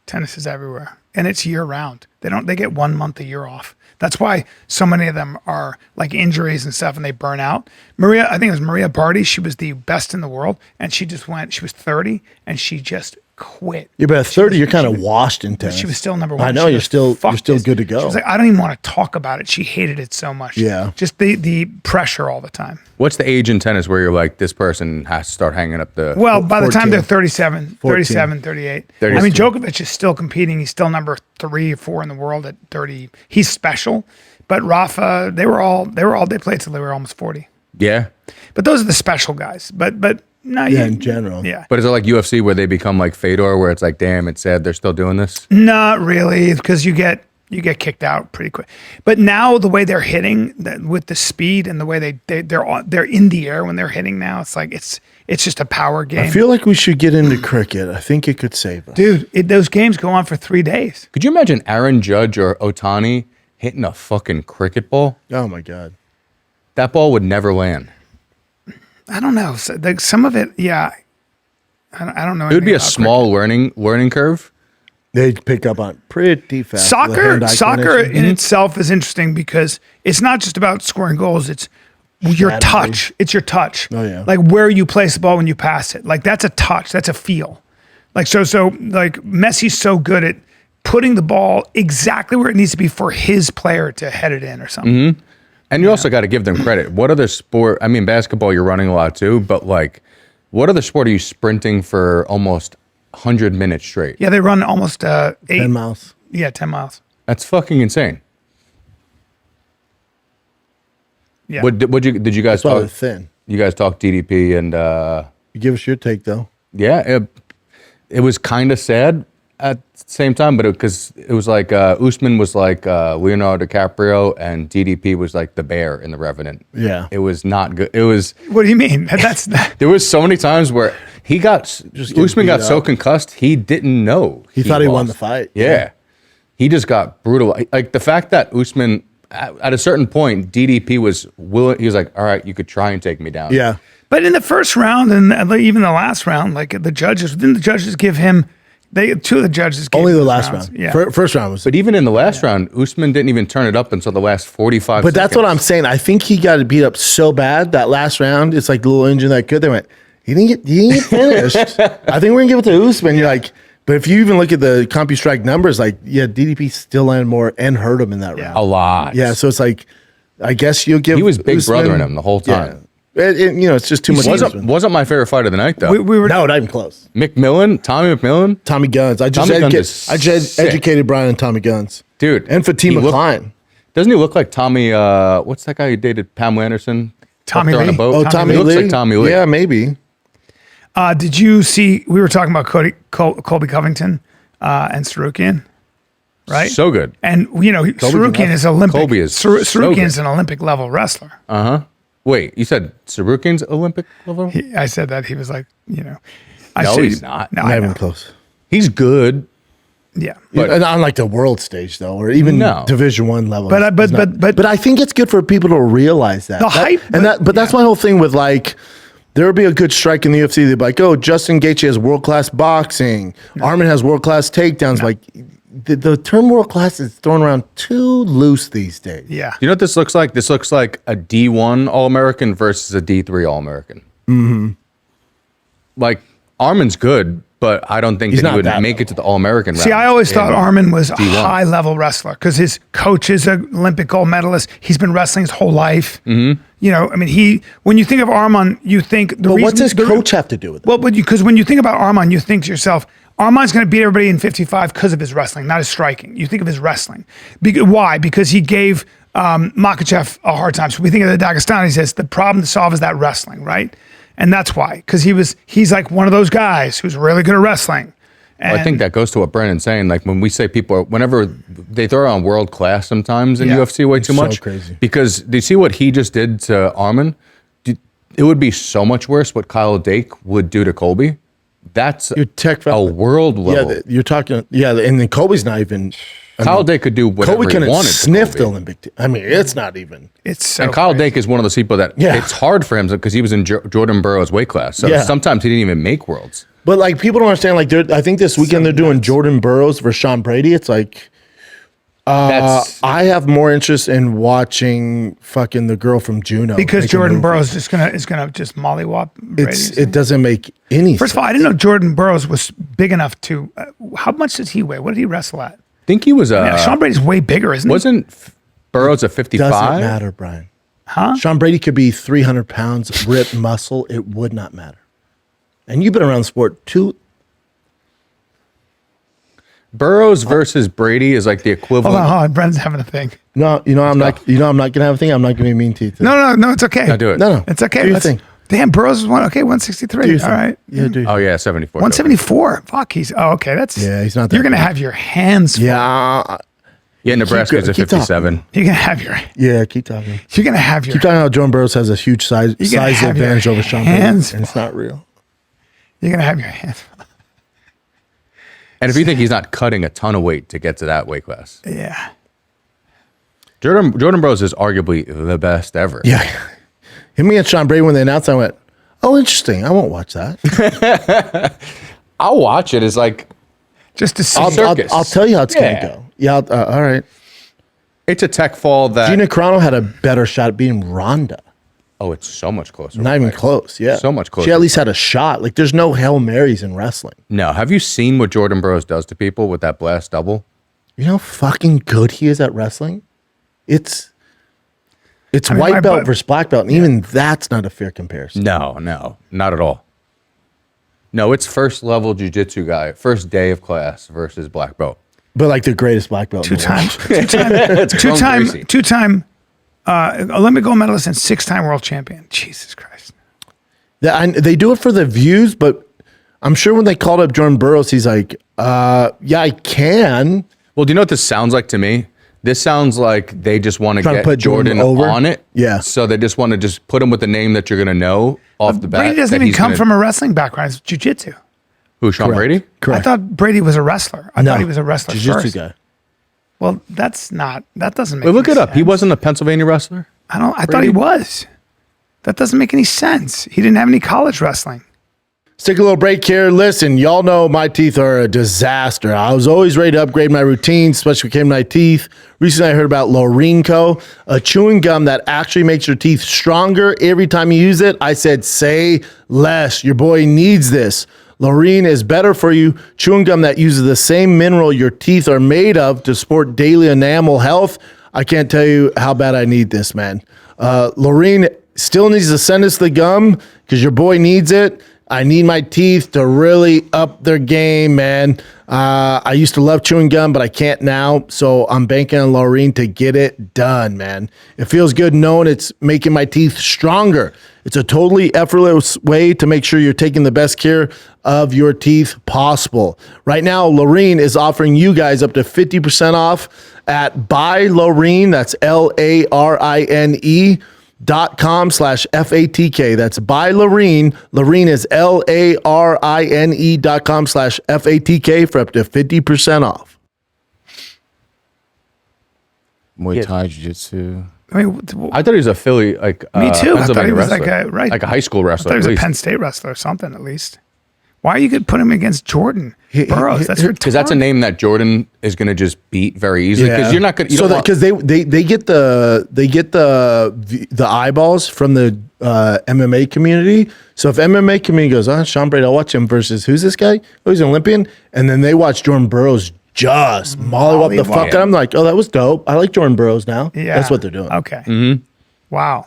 Tennis is everywhere. And it's year round. They get 1 month a year off. That's why so many of them are like injuries and stuff and they burn out. I think it was Maria Barty. She was the best in the world. And she was 30 and she just quit. Yeah, but at 30, you're kind of washed in tennis. She was still number one. I know, you're still good to go. She was like, I don't even want to talk about it. She hated it so much. Yeah. Just the pressure all the time. What's the age in tennis where you're like, this person has to start hanging up the... Well, by the time 14. they're 37, 37, 38. I mean, 32. Djokovic is still competing. He's still number 3 or 4 in the world at 30. He's special. But Rafa, they played till they were almost 40. Yeah. But those are the special guys. But no, Yeah, in general. Yeah. But is it like UFC where they become like Fedor, where it's like, damn, it's sad they're still doing this? Not really, because you get kicked out pretty quick. But now the way they're hitting with the speed and the way they're in the air when they're hitting now, it's like it's just a power game. I feel like we should get into cricket. I think it could save us. Dude, those games go on for 3 days. Could you imagine Aaron Judge or Otani hitting a fucking cricket ball? Oh my God. That ball would never land. I don't know. So, like, some of it, yeah. I don't know. It would be a anything about small learning curve. They pick up on pretty fast. cricket. Soccer in itself is interesting because it's not just about scoring goals. It's your Strategy. touch. It's your touch. Oh, yeah. Like where you place the ball when you pass it. Like that's a touch. That's a feel. Like so like Messi's so good at putting the ball exactly where it needs to be for his player to head it in or something. Mm-hmm. And you also got to give them credit. What other sport? I mean, basketball, you're running a lot too, but like, what other sport are you sprinting for almost 100 minutes straight? Yeah, they run almost 8 10 miles. Yeah, 10 miles. That's fucking insane. Yeah. Did you guys That's why they're talk? thin. You guys talk DDP and You give us your take, though. yeah, it was kind of sad at the same time, but because it was like Usman was like Leonardo DiCaprio and DDP was like the bear in The Revenant. Yeah. It was not good. It was. What do you mean? That's There was so many times where he got Usman got beat so up. concussed he didn't know He thought he won lost. the fight. Yeah. He just got brutal. Like the fact that Usman at a certain point DDP was willing. He was like, "All right, you could try and take me down." Yeah. But in the first round and even the last round, like the judges, didn't the judges give him? Two of the judges gave Only him the those last rounds. round. Yeah. First round was. But even in the last round, Usman didn't even turn it up until the last 45 But that's what seconds. I'm saying. I think he got beat up so bad that last round. It's like the little engine that could. They went, he didn't get finished. I think we're gonna give it to Usman. You're like, but if you even look at the CompuStrike numbers, like, yeah, DDP still landed more and hurt him in that round. a lot. Yeah, so it's like, I guess you'll give. He was big Usman- brothering him the whole time. Yeah. It's just too much. Wasn't my favorite fight of the night though. we were No, not even close. Tommy McMillen, Tommy Guns. I just Tommy Guns is sick. educated Brian on Tommy Guns, dude, and Fatima he looked- Klein. Doesn't he look like Tommy? What's that guy who dated Pamela Anderson? Tommy Up there on Lee. a boat? Oh, Tommy Tommy He looks Lee. like Tommy Lee. Yeah, maybe. Did you see? We were talking about Colby Covington and Sarukian, right? So good. And Sarukian is Olympic. Colby is so Sarukian good. is an Olympic level wrestler. Wait, you said Sarukin's Olympic level? I said that he was like, No, said- he's not. No, Not I even know. close. He's good. Yeah, And on like the world stage though, or even No. Division I level. But- It's but- not- but I think it's good for people to realize that. The hype, But that's my whole thing with like. There would be a good strike in the UFC. They'd be like, "Oh, Justin Gaethje has world class boxing. Arman has world class takedowns." Like the term world class is thrown around too loose these days. yeah. You know what this looks like? This looks like a D1 All-American versus a D3 All-American. Mm-hmm. Like, Arman's good, but I don't think He's that he not would that make it to the All-American round. See, I always thought in Arman was a D1. high level wrestler because his coach is an Olympic gold medalist. He's been wrestling his whole life. Mm-hmm. I mean, when you think of Arman, you think But what's his coach have to do with it? Well, because when you think about Arman, you think to yourself, Arman's going to beat everybody in 55 because of his wrestling, not his striking. You think of his wrestling. Why? Because he gave Makhachev a hard time. So we think of the Dagestani, he says the problem to solve is that wrestling, right? And that's why, because he's like one of those guys who's really good at wrestling. I think that goes to what Brandon's saying. Like when we say whenever they throw on world class sometimes in Yeah. UFC way too so much. crazy. Because do you see what he just did to Arman? It would be so much worse what Kyle Dake would do to Colby. That's Your tech a world level. Yeah, you're talking. Yeah, and then Colby's not even. Kyle Dake could do whatever Colby he couldn't wanted. to sniff the Colby. Olympic team. I mean, it's not even. It's so And Kyle crazy. Dake is one of those people that Yeah. it's hard for him because he was in Jordan Burroughs' weight class. So Yeah. sometimes he didn't even make worlds. But like people don't understand. Like I think this weekend they're doing Jordan Burroughs versus Sean Brady. It's like I have more interest in watching fucking the girl from Juno. Because make a Jordan movie. Burroughs is gonna just mollywop Brady. It doesn't make any First of all, I didn't know Jordan Burroughs was big enough to. How much does he weigh? What did he wrestle at? I think he was Yeah, Sean Brady's way bigger, isn't he? wasn't Burroughs a 55? Doesn't matter, Brian. Huh? Sean Brady could be 300 pounds, ripped muscle. It would not matter. And you've been around the sport too. Burroughs versus Brady is like the equivalent. Hold on. Brendan's having a thing. No, I'm not gonna have a thing. I'm not gonna be mean to you. today. No, it's okay. No, do it. No. It's okay. Do your thing. Damn, Burroughs was 163. Do your All thing. right. Yeah, dude. Oh yeah, 74. 174. Fuck, he's okay. That's Yeah, he's not that You're gonna big. have your hands full. Yeah. Yeah, Nebraska's a keep talking. 57. You're gonna have your Yeah. Keep talking. you're gonna have your Keep talking how Jordan Burroughs has a huge size You're gonna have your advantage over Sean Brady, hands and it's not real. you're gonna have your hands full. And if you think he's not cutting a ton of weight to get to that weight class, Yeah. Jordan Burroughs is arguably the best ever. Yeah. Him against Sean Brady when they announced, I went, "Oh, interesting. I won't watch that." I'll watch it. It's like Just to see. Circus. I'll tell you how it's Yeah. gonna go. Yeah. All right. it's a tech fall that. Gina Carano had a better shot at beating Ronda. Oh, it's so much closer. Not even close. Yeah. So much closer. She at least had a shot. Like there's no Hail Marys in wrestling. No, have you seen what Jordan Burroughs does to people with that blast double? You know how fucking good he is at wrestling? It's mean, white my belt bu- versus black belt, and even that's not a fair comparison. No, not at all. No, it's first level jiu-jitsu guy, first day of class versus black belt. But like the greatest black belt. in the world. two-time Olympic gold medalist and 6-time world champion. Jesus Christ. They do it for the views, but I'm sure when they called up Jordan Burroughs, he's like, yeah, I can. Well, do you know what this sounds like to me? This sounds like they just want to Trying to get put Jordan Jordan over? on it. Yeah. So they just want to just put him with the name that you're going to know off the bat. Brady doesn't that even he's come gonna- from a wrestling background. It's jiu-jitsu. Who, Sean Correct. Brady? Correct. I thought Brady was a wrestler. I thought he was a wrestler Jiu-jitsu first. guy. Well, that doesn't make Wait, look any it up. He sense. wasn't a Pennsylvania wrestler? I thought Brady? he was. That doesn't make any sense. He didn't have any college wrestling. Let's take a little break here. Listen, y'all know my teeth are a disaster. I was always ready to upgrade my routine, especially when it came to my teeth. Recently, I heard about Lorenco, a chewing gum that actually makes your teeth stronger every time you use it. I said, say less. Your boy needs this. Lorene is better for you. Chewing gum that uses the same mineral your teeth are made of to support daily enamel health. I can't tell you how bad I need this, man. Lorene still needs to send us the gum because your boy needs it. I need my teeth to really up their game, man. I used to love chewing gum, but I can't now. So I'm banking on Lorene to get it done, man. It feels good knowing it's making my teeth stronger. It's a totally effortless way to make sure you're taking the best care of your teeth possible. Right now, Lorene is offering you guys up to 50% off at Buy Lorene. That's LARINE.com/FATK. That's Buy Lorene. Lorene is LARINE.com/FATK for up to 50% off. Muay Thai, Jiu-Jitsu. I mean, I thought he was a Philly, like me too. I thought he Pennsylvania was like wrestler. a like a high school I wrestler. thought he was at a least. Penn State wrestler or something at least. Why you could put him against Jordan Burroughs? That's Because that's a name that Jordan is going to just beat very easily. Because you're not going to. Because they get the eyeballs from the MMA community. So if MMA community goes, Sean Brady, I'll watch him versus who's this guy? Oh, he's an Olympian. And then they watch Jordan Burroughs just mollywop the fuck out. I'm like, oh, that was dope. I like Jordan Burrouws now. Yeah, That's what they're doing. Okay. Mm-hmm. Wow.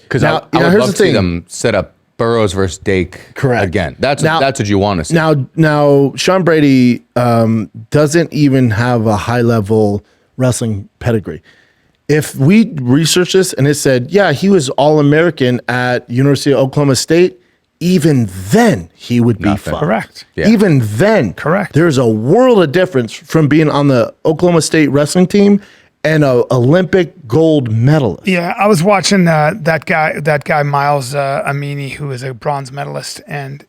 Because Now, I would here's love the to see thing. them set up Burroughs versus Dake. Correct. Again, that's Now- what you want to see. Now, Sean Brady doesn't even have a high level wrestling pedigree. If we research this and it said, yeah, he was All American at University of Oklahoma State, even then he would be Nothing. fucked. Correct. Yeah. Even then, Correct. There's a world of difference from being on the Oklahoma State wrestling team and a Olympic gold medalist. Yeah, I was watching that guy Miles Amini, who is a bronze medalist, and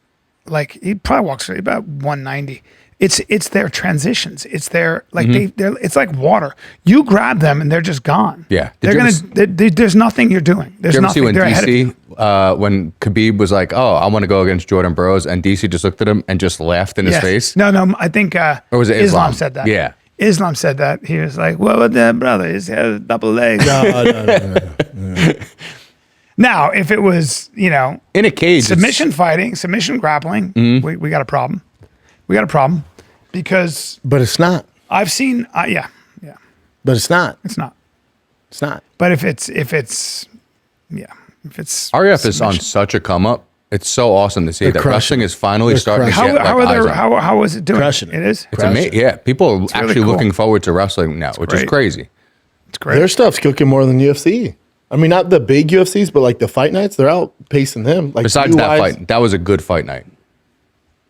like he probably walks about 190. It's their transitions. It's their like they're it's like water. You grab them and they're just gone. Yeah. they're gonna. There's nothing you're doing. There's Did you ever see nothing. when They're ahead of you. DC, when Khabib was like, "Oh, I want to go against Jordan Burroughs," and DC just looked at him and just laughed in his Yes. face? No, I think Or was it Islam? said that. Yeah. Islam said that. He was like, well, brother, he's had double legs. No. Now, if it was, In a cage. submission fighting, submission grappling, we got a problem. We got a problem because But it's not. I've seen, yeah, But it's not. it's not. It's not. But if it's RF is on such a come up. It's so awesome to see that crushing wrestling it. is finally They're starting to crushing get how like are eyes they? on. How is it doing? Crushing it. It is. It's amazing. Yeah, people are actually really cool. looking forward to wrestling now, which is great. crazy. It's great. Their stuff's cooking more than UFC. I mean, not the big UFCs, but like the fight nights, they're outpacing them. Like Besides that view-wise, fight, that was a good fight night.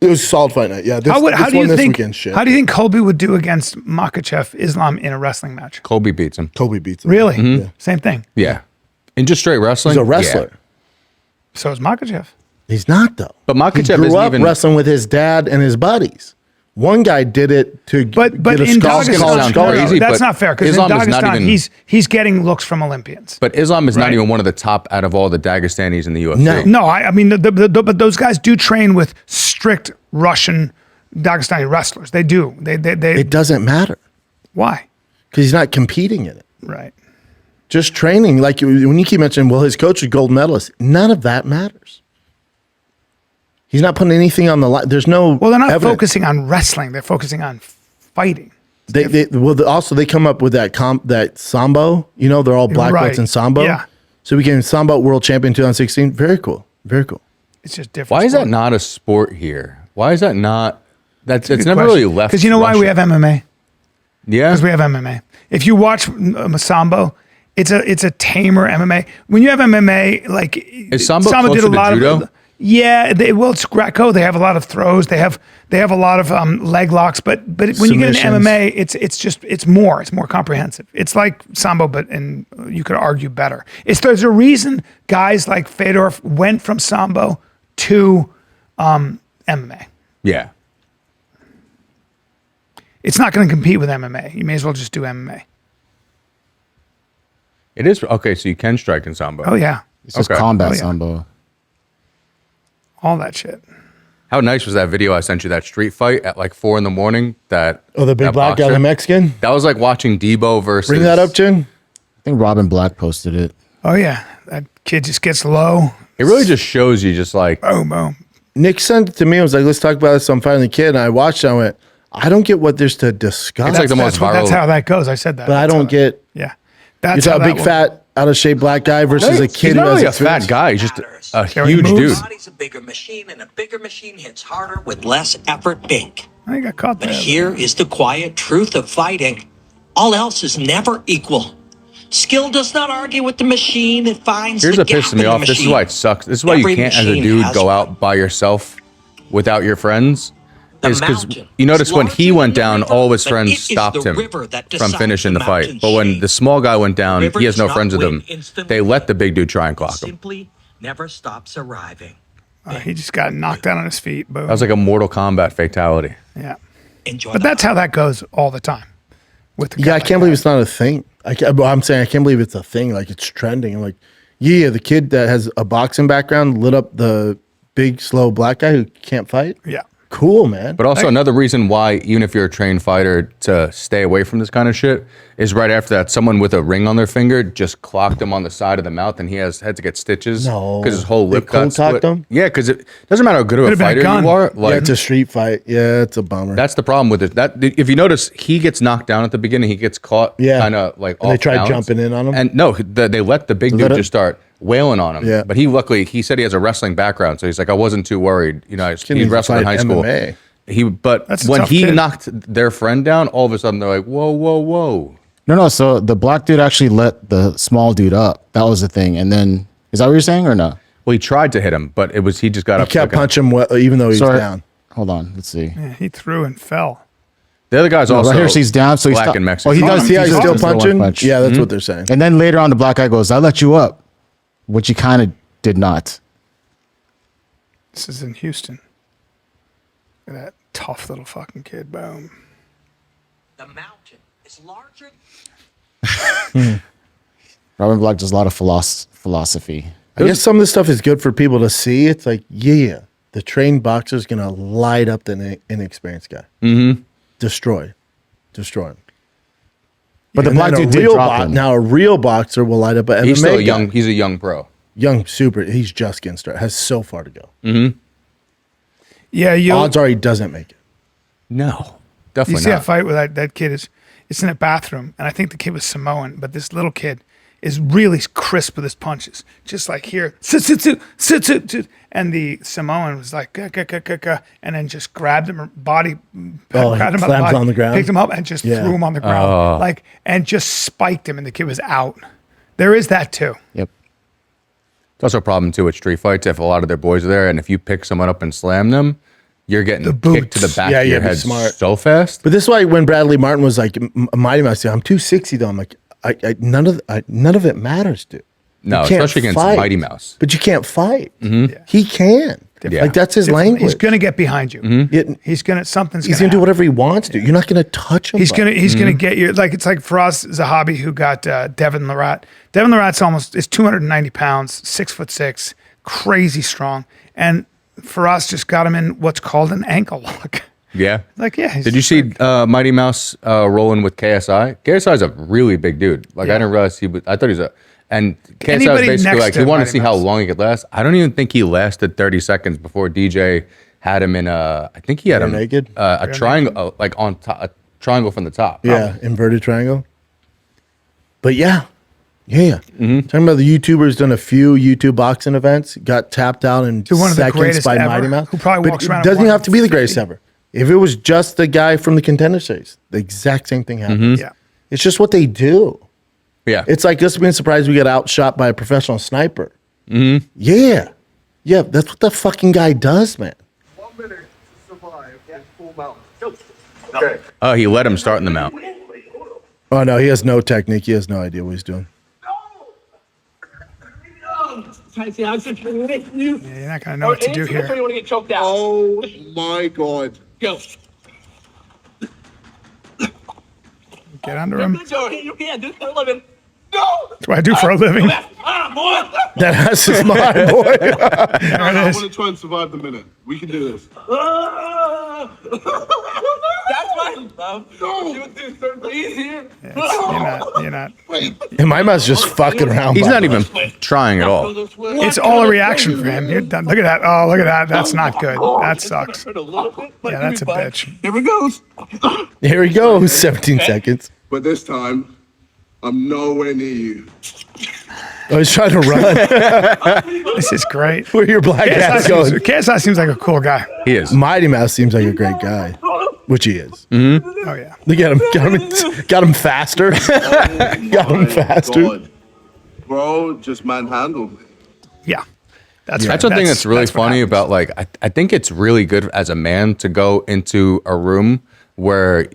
it was a solid fight night. Yeah, this, How this do one you this think? weekend, shit. How do you think Colby would do against Makhachev Islam in a wrestling match? Kobe beats him. Kobe beats him? Really? Mm-hmm. Same thing. Yeah. In just straight wrestling. He's a wrestler. Yeah. So is Makhachev. He's not though. But he Makhachev grew isn't up even wrestling with his dad and his buddies. One guy did it to But get a in scholarship. Dagestan, sound crazy, that's but not fair because in Islam is not Dagestan even- he's getting looks from Olympians. But Islam is Right. not even one of the top out of all the Dagestanis in the UFC. No. No, I mean, but those guys do train with strict Russian Dagestani wrestlers. They do. They It doesn't matter why? because he's not competing in it. Right. Just training. Like when you keep mentioning, well, his coach is gold medalist. None of that matters. He's not putting anything on the line. There's no. Well, they're not evidence. focusing on wrestling. They're focusing on fighting. Also they come up with that sambo. You know, they're all black belts Right. in sambo. Yeah. So we became sambo world champion 2016. Very cool. Very cool. It's just different. Why is that not a sport here? Why is that not? It's never really left. Because you know why we Russia. have MMA? Yeah. Because we have MMA. If you watch Sambo, it's a tamer MMA. When you have MMA, like Is Sambo closer to judo? Yeah, it's Greco. They have a lot of throws. They have a lot of leg locks. But when you get into Submissions. MMA, it's more comprehensive. It's like Sambo, but you could argue better. There's a reason guys like Fedor went from Sambo to MMA. Yeah. It's not going to compete with MMA. You may as well just do MMA. It is okay. So you can strike in sambo. Oh yeah, It's just Okay. combat Oh, yeah. sambo. all that shit. How nice was that video I sent you? That street fight at like 4 a.m. That Oh, the big that black guy, boxer? the Mexican. That was like watching Debo versus. Bring that up, Jen. I think Robin Black posted it. Oh yeah, that kid just gets low. It really just shows you just like Boom, boom. Nick sent it to me. I was like, let's talk about this. So I'm fighting the kid. And I watched it. I went, I don't get what there's to discuss. It's like the most That's viral- how that goes. I said that. but I That's how don't that- get. Yeah, You're that's how talking a big, fat, out of shape black guy versus a kid He's who not has really a experience. fat guy. He's just a How he huge moves. dude. Body's a bigger machine, and a bigger machine hits harder with less effort big. I got caught But there. here is the quiet truth of fighting. All else is never equal. Skill does not argue with the machine. It finds Here's the what gap pisses in me the off. This is machine. why it sucks. This is why you Every can't, as a machine dude, has go one. out by yourself without your friends. The Is because mountain you notice is when he larger went than the down, river, all of his but friends it is stopped the him river that from decides finishing the the fight. mountain's But when shape. the small guy went down, River he has does no not friends with win him. instantly. They let the big dude try and clock him. Simply never stops arriving. He just got knocked down on his feet. Boom. That was like a Mortal Kombat fatality. yeah. Enjoy But the that's how that goes all the time. With the Yeah, guy I like can't believe that. it's not a thing. I'm saying I can't believe it's a thing. Like it's trending. I'm like, yeah, the kid that has a boxing background lit up the big, slow black guy who can't fight. Yeah. Cool, man. But also another reason why, even if you're a trained fighter, to stay away from this kind of shit is right after that, someone with a ring on their finger just clocked him on the side of the mouth, and he had to get stitches No. because his whole They lip got cold cocked split. him? Yeah, because it doesn't matter how good of a Could've been a fighter gun. you are. Yeah, Like it's a street fight. Yeah, it's a bummer. that's the problem with it. That if you notice, he gets knocked down at the beginning. He gets caught, Yeah. kind of like And they off tried balance. jumping in on him? And no, they let the big dude let it- just start wailing on him. Yeah. But he luckily he said he has a wrestling background, so he's like, I wasn't too worried. You know, Kid he needs to wrestled in fight high school. MMA. But That's a when tough he kid. knocked their friend down, all of a sudden they're like, whoa, whoa, whoa. No. So the black dude actually let the small dude up. That was the thing. And then, is that what you're saying or no? Well, he tried to hit him, but he just got He up. kept like a- punching him even though he was Sorry. down. Hold on. Let's see. Yeah, he threw and fell. The other guy's No, also right here, he's down. So he's black and Mexican. Oh, he does. See how he's does still the one punching? punch. Yeah, that's what they're saying. And then later on, the black guy goes, I let you up, which he kind of did not. This is in Houston. Look at that tough little fucking kid. Boom. The mountain is larger. Robin Black does a lot of philosophy. I guess some of this stuff is good for people to see. It's like, yeah, the trained boxer's going to light up the inexperienced guy. Mm-hmm. Destroy. destroy him. But the And black then dude did drop him. Now a real boxer will light up an He's MMA still guy. young. He's a young pro. Young, super. He's just getting started. Has so far to go. Yeah, Odds are he doesn't make it. No, You definitely see not. that fight where that kid is, it's in a bathroom, and I think the kid was Samoan, but this little kid is really crisp with his punches, just like here, and the Samoan was like, "Gah, gah, gah, gah, gah," and then just grabbed him, grabbed him by slams the body, on the ground? picked him up, and just Yeah. threw him on the ground, and just spiked him, and the kid was out. There is that too. Yep. It's also a problem too with street fights. If a lot of their boys are there, and if you pick someone up and slam them, you're getting kicked to the boots. back Yeah, of you your gotta be head smart. so fast. But this is why when Bradley Martin was like, Mighty Mouse, I'm 260 though. I'm like, none of it matters, dude. No, You can't especially against fight. Mighty Mouse. But you can't fight. Yeah. He can. Yeah. Like that's his language. He's gonna get behind you. He's gonna He's gonna do whatever he wants to. You're not gonna touch him. He's bud. gonna get you. Like it's like Faraz Zahabi who got Devin Larratt. Devin Larratt's is 290 pounds, 6'6", crazy strong, and Faraz just got him in what's called an ankle lock. Yeah. Like he's Did you see Mighty Mouse rolling with KSI? KSI is a really big dude. Like I didn't realize he was. I thought he was a. And KSI was Anybody basically next like to he wanted Mighty to see how Mouse. long he could last. I don't even think he lasted 30 seconds before DJ had him in a. I think he had him naked? a triangle, like on top, a triangle from the top. Yeah, inverted triangle. But yeah. Mm-hmm. Talking about the YouTubers done a few YouTube boxing events, got tapped out in To one of the seconds greatest by ever, Mighty Mouse. who probably But walks around it at doesn't even have to be the 150. greatest ever. If it was just the guy from the Contender Series, the exact same thing happens. Yeah. It's just what they do. Yeah. It's like us being surprised we got outshot by a professional sniper. Mm-hmm. Yeah. Yeah, that's what the fucking guy does, man. 1 minute to survive in full mount. Okay. Oh, he let him start in the mount. Oh, no, he has no technique. He has no idea what he's doing. Yeah, you're not gonna know what to do here. You want to get choked out. Oh my god. Go. Get under him. You can't do it for a living. That's what I do for a living. That's his mind, boy. There it I is. want to try and survive the minute. We can do this. That's my love. You do certain things here. You're not. And my mouth's just fucking around. He's by not the way. even trying at all. It's all a reaction for him. You're done. Look at that. Oh, look at that. That's not good. That sucks. Yeah, that's a bitch. Here it goes. Here he goes. 17 seconds. But this time, I'm nowhere near you. Oh, he's trying to run. This is great. Where your black hat's going. KSI seems like a cool guy. He is. Mighty Mouse seems like a great guy, which he is. Oh yeah. Look at him. Got him faster. Got him faster. God. Bro, just manhandled me. Yeah. That's right. That's the thing that's really what funny happens. about like I think it's really good as a man to go into a room where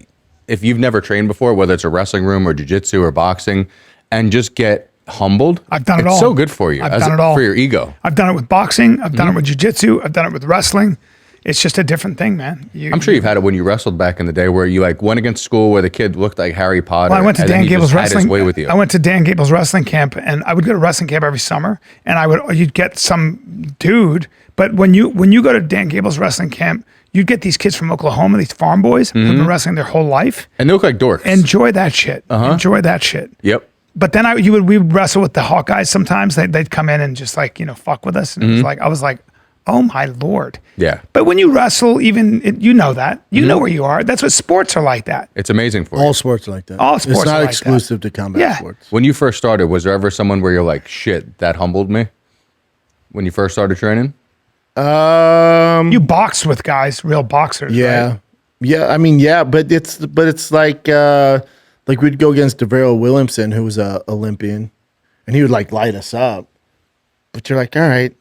if you've never trained before, whether it's a wrestling room or jiu-jitsu or boxing, and just get humbled. I've done it it's all. so good for you. I've done it all. For your ego. I've done it with boxing. I've done it with jiu-jitsu. I've done it with wrestling. It's just a different thing, man. I'm sure you've had it when you wrestled back in the day where you like went against school where the kid looked like Harry Potter. Well, I went to and then Dan he just Gable's had his wrestling. way with you. I went to Dan Gable's wrestling camp, and I would go to wrestling camp every summer. And you'd get some dude. But when you go to Dan Gable's wrestling camp, you'd get these kids from Oklahoma, these farm boys who've been wrestling their whole life. And they look like dorks. Enjoy that shit. Enjoy that shit. Yep. But then we would wrestle with the Hawkeyes sometimes. They'd come in and just like, fuck with us. And it was like, I was like, oh my Lord. Yeah. But when you wrestle, you know that. You know where you are. That's what sports are like that. It's amazing for you. All sports are like that. All sports It's not are like exclusive to combat Yeah. sports. When you first started, was there ever someone where you're like, shit, that humbled me? When you first started training? You boxed with guys, real boxers. Yeah. Right? Yeah. I mean, yeah, but it's like we'd go against DeVero Williamson, who was a Olympian, and he would like light us up. But you're like, all right,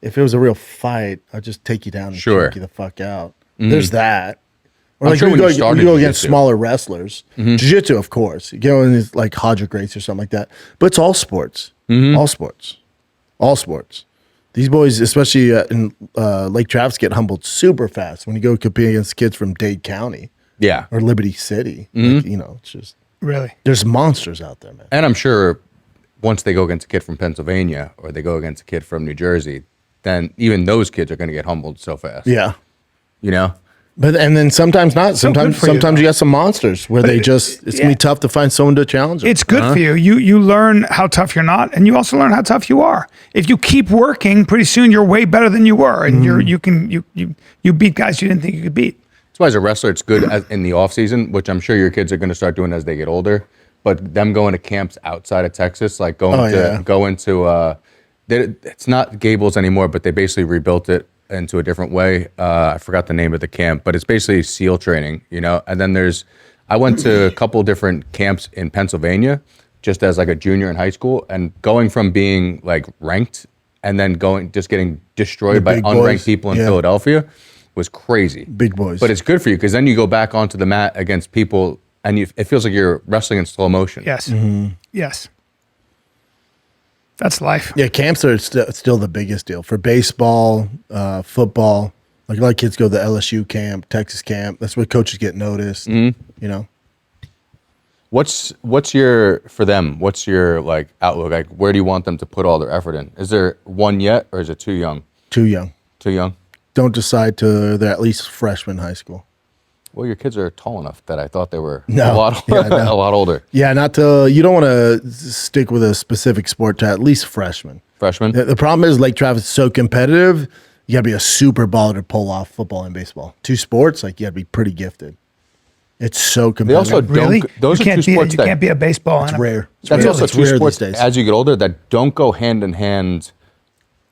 if it was a real fight, I'll just take you down and Sure. choke you the fuck out. There's that. Or I'm like sure we when go, you started you go against jiu-jitsu. smaller wrestlers. Jiu-jitsu, of course. You go in these, like Hodge Grace or something like that. But it's all sports. All sports. All sports. These boys, especially in Lake Travis, get humbled super fast when you go compete against kids from Dade County Yeah. or Liberty City. Like, it's just, Really? there's monsters out there, man. And I'm sure once they go against a kid from Pennsylvania or they go against a kid from New Jersey, then even those kids are going to get humbled so fast. Yeah. You know? But and then sometimes not. good Sometimes for you, sometimes though. you got some monsters where they just it's gonna be tough to find someone to challenge them. It's good for you. You learn how tough you're not, and you also learn how tough you are. If you keep working, pretty soon you're way better than you were, and you beat guys you didn't think you could beat. That's why as a wrestler, it's good in the off season, which I'm sure your kids are going to start doing as they get older. But them going to camps outside of Texas, like it's not Gables anymore, but they basically rebuilt it into a different way. I forgot the name of the camp, but it's basically SEAL training, you know. And then I went to a couple different camps in Pennsylvania, just as like a junior in high school, and going from being like ranked and then getting destroyed by big unranked boys. people in Yeah. Philadelphia was crazy. Big boys. But it's good for you because then you go back onto the mat against people and it feels like you're wrestling in slow motion. Yes. Yes. That's life. Yeah, camps are still the biggest deal for baseball, football. Like a lot of kids go to the LSU camp, Texas camp. That's where coaches get noticed. You know, What's your like outlook? Like, where do you want them to put all their effort in? Is there one yet, or is it too young? too young. Too young. Don't decide to. They're at least freshman high school. Well, your kids are tall enough that I thought they were No. a lot Yeah, no. a lot older. Yeah, not to. You don't want to stick with a specific sport to at least freshman. Freshmen. The problem is Lake Travis is so competitive. You got to be a super baller to pull off football and baseball. Two sports, like you got to be pretty gifted. It's so They competitive. also Really? those you are two sports you that can't be a baseball. it's rare. It's that's rare. also It's two rare sports these days. as you get older that don't go hand in hand,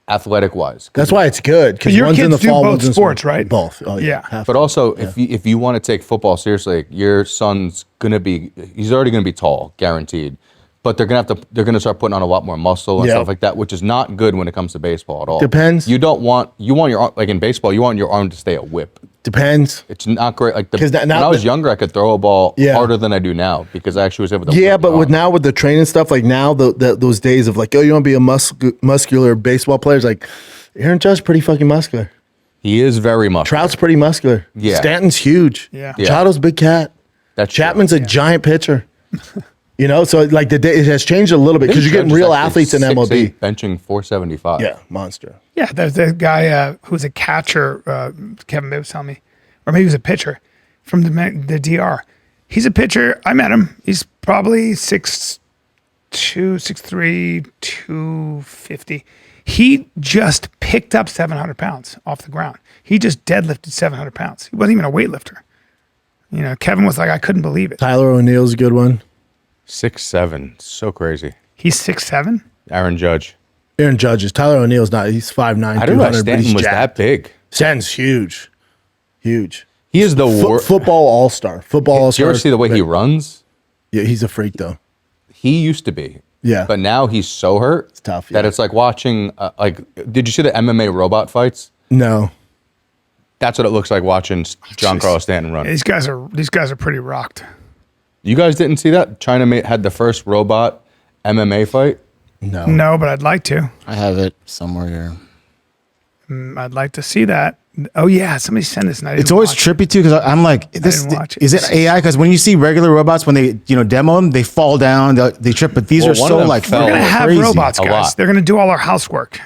athletic wise. That's why it's good because Your one's in the kids do fall, both one's in sports, spring. right? Both. Oh, Yeah. Half- But also, if you want to take football seriously, your son's he's already gonna be tall, guaranteed. But they're gonna start putting on a lot more muscle and Yeah. stuff like that, which is not good when it comes to baseball at all. Depends. You want your arm, like in baseball, you want your arm to stay a whip. Depends. It's not great. Like 'Cause when now I was the- younger, I could throw a ball Yeah. harder than I do now because I actually was able to. Yeah, whip but my with arm. the training stuff, like now those days of like, oh, you want to be a muscular baseball player? It's like Aaron Judge's pretty fucking muscular. He is very muscular. Trout's pretty muscular. Yeah. Stanton's huge. Yeah. Yeah. Chado's a big cat. That's true. Chapman's a giant pitcher. You know, so like it has changed a little bit because Didn't you're getting Judge is real actually athletes in 6'8", MLB. benching 475. Yeah, monster. Yeah, there's the guy who's a catcher, Kevin Bibbs tell me, or maybe he was a pitcher from the DR. He's a pitcher. I met him. He's probably 6'2", 6'3", 250. He just picked up 700 pounds off the ground. He just deadlifted 700 pounds. He wasn't even a weightlifter. You know, Kevin was like, I couldn't believe it. Tyler O'Neill's a good one. 6'7", so crazy. He's 6'7"? Aaron Judge. Aaron Judge is Tyler O'Neill's not. He's 5'9", I didn't realize 200, but Stanton he's was jacked. that big. Stanton's huge. Huge. He is the worst. Football all-star. Football Do you all-star. ever see the way he runs? Yeah, he's a freak though. He used to be. Yeah. But now he's so hurt. It's tough, that yeah. it's like watching. Did you see the MMA robot fights? No. That's what it looks like watching John Carlos Stanton run. These guys are pretty rocked. You guys didn't see that? China had the first robot MMA fight. No. No, but I'd like to. I have it somewhere here. I'd like to see that. Oh yeah, somebody sent this. And I It's didn't always watch it. trippy too because I'm like, this didn't watch it. is it AI? Because when you see regular robots, when they demo them, they fall down, they trip. But these Well, are one of so them like fell. We're gonna have crazy. robots, A guys. lot. They're gonna do all our housework,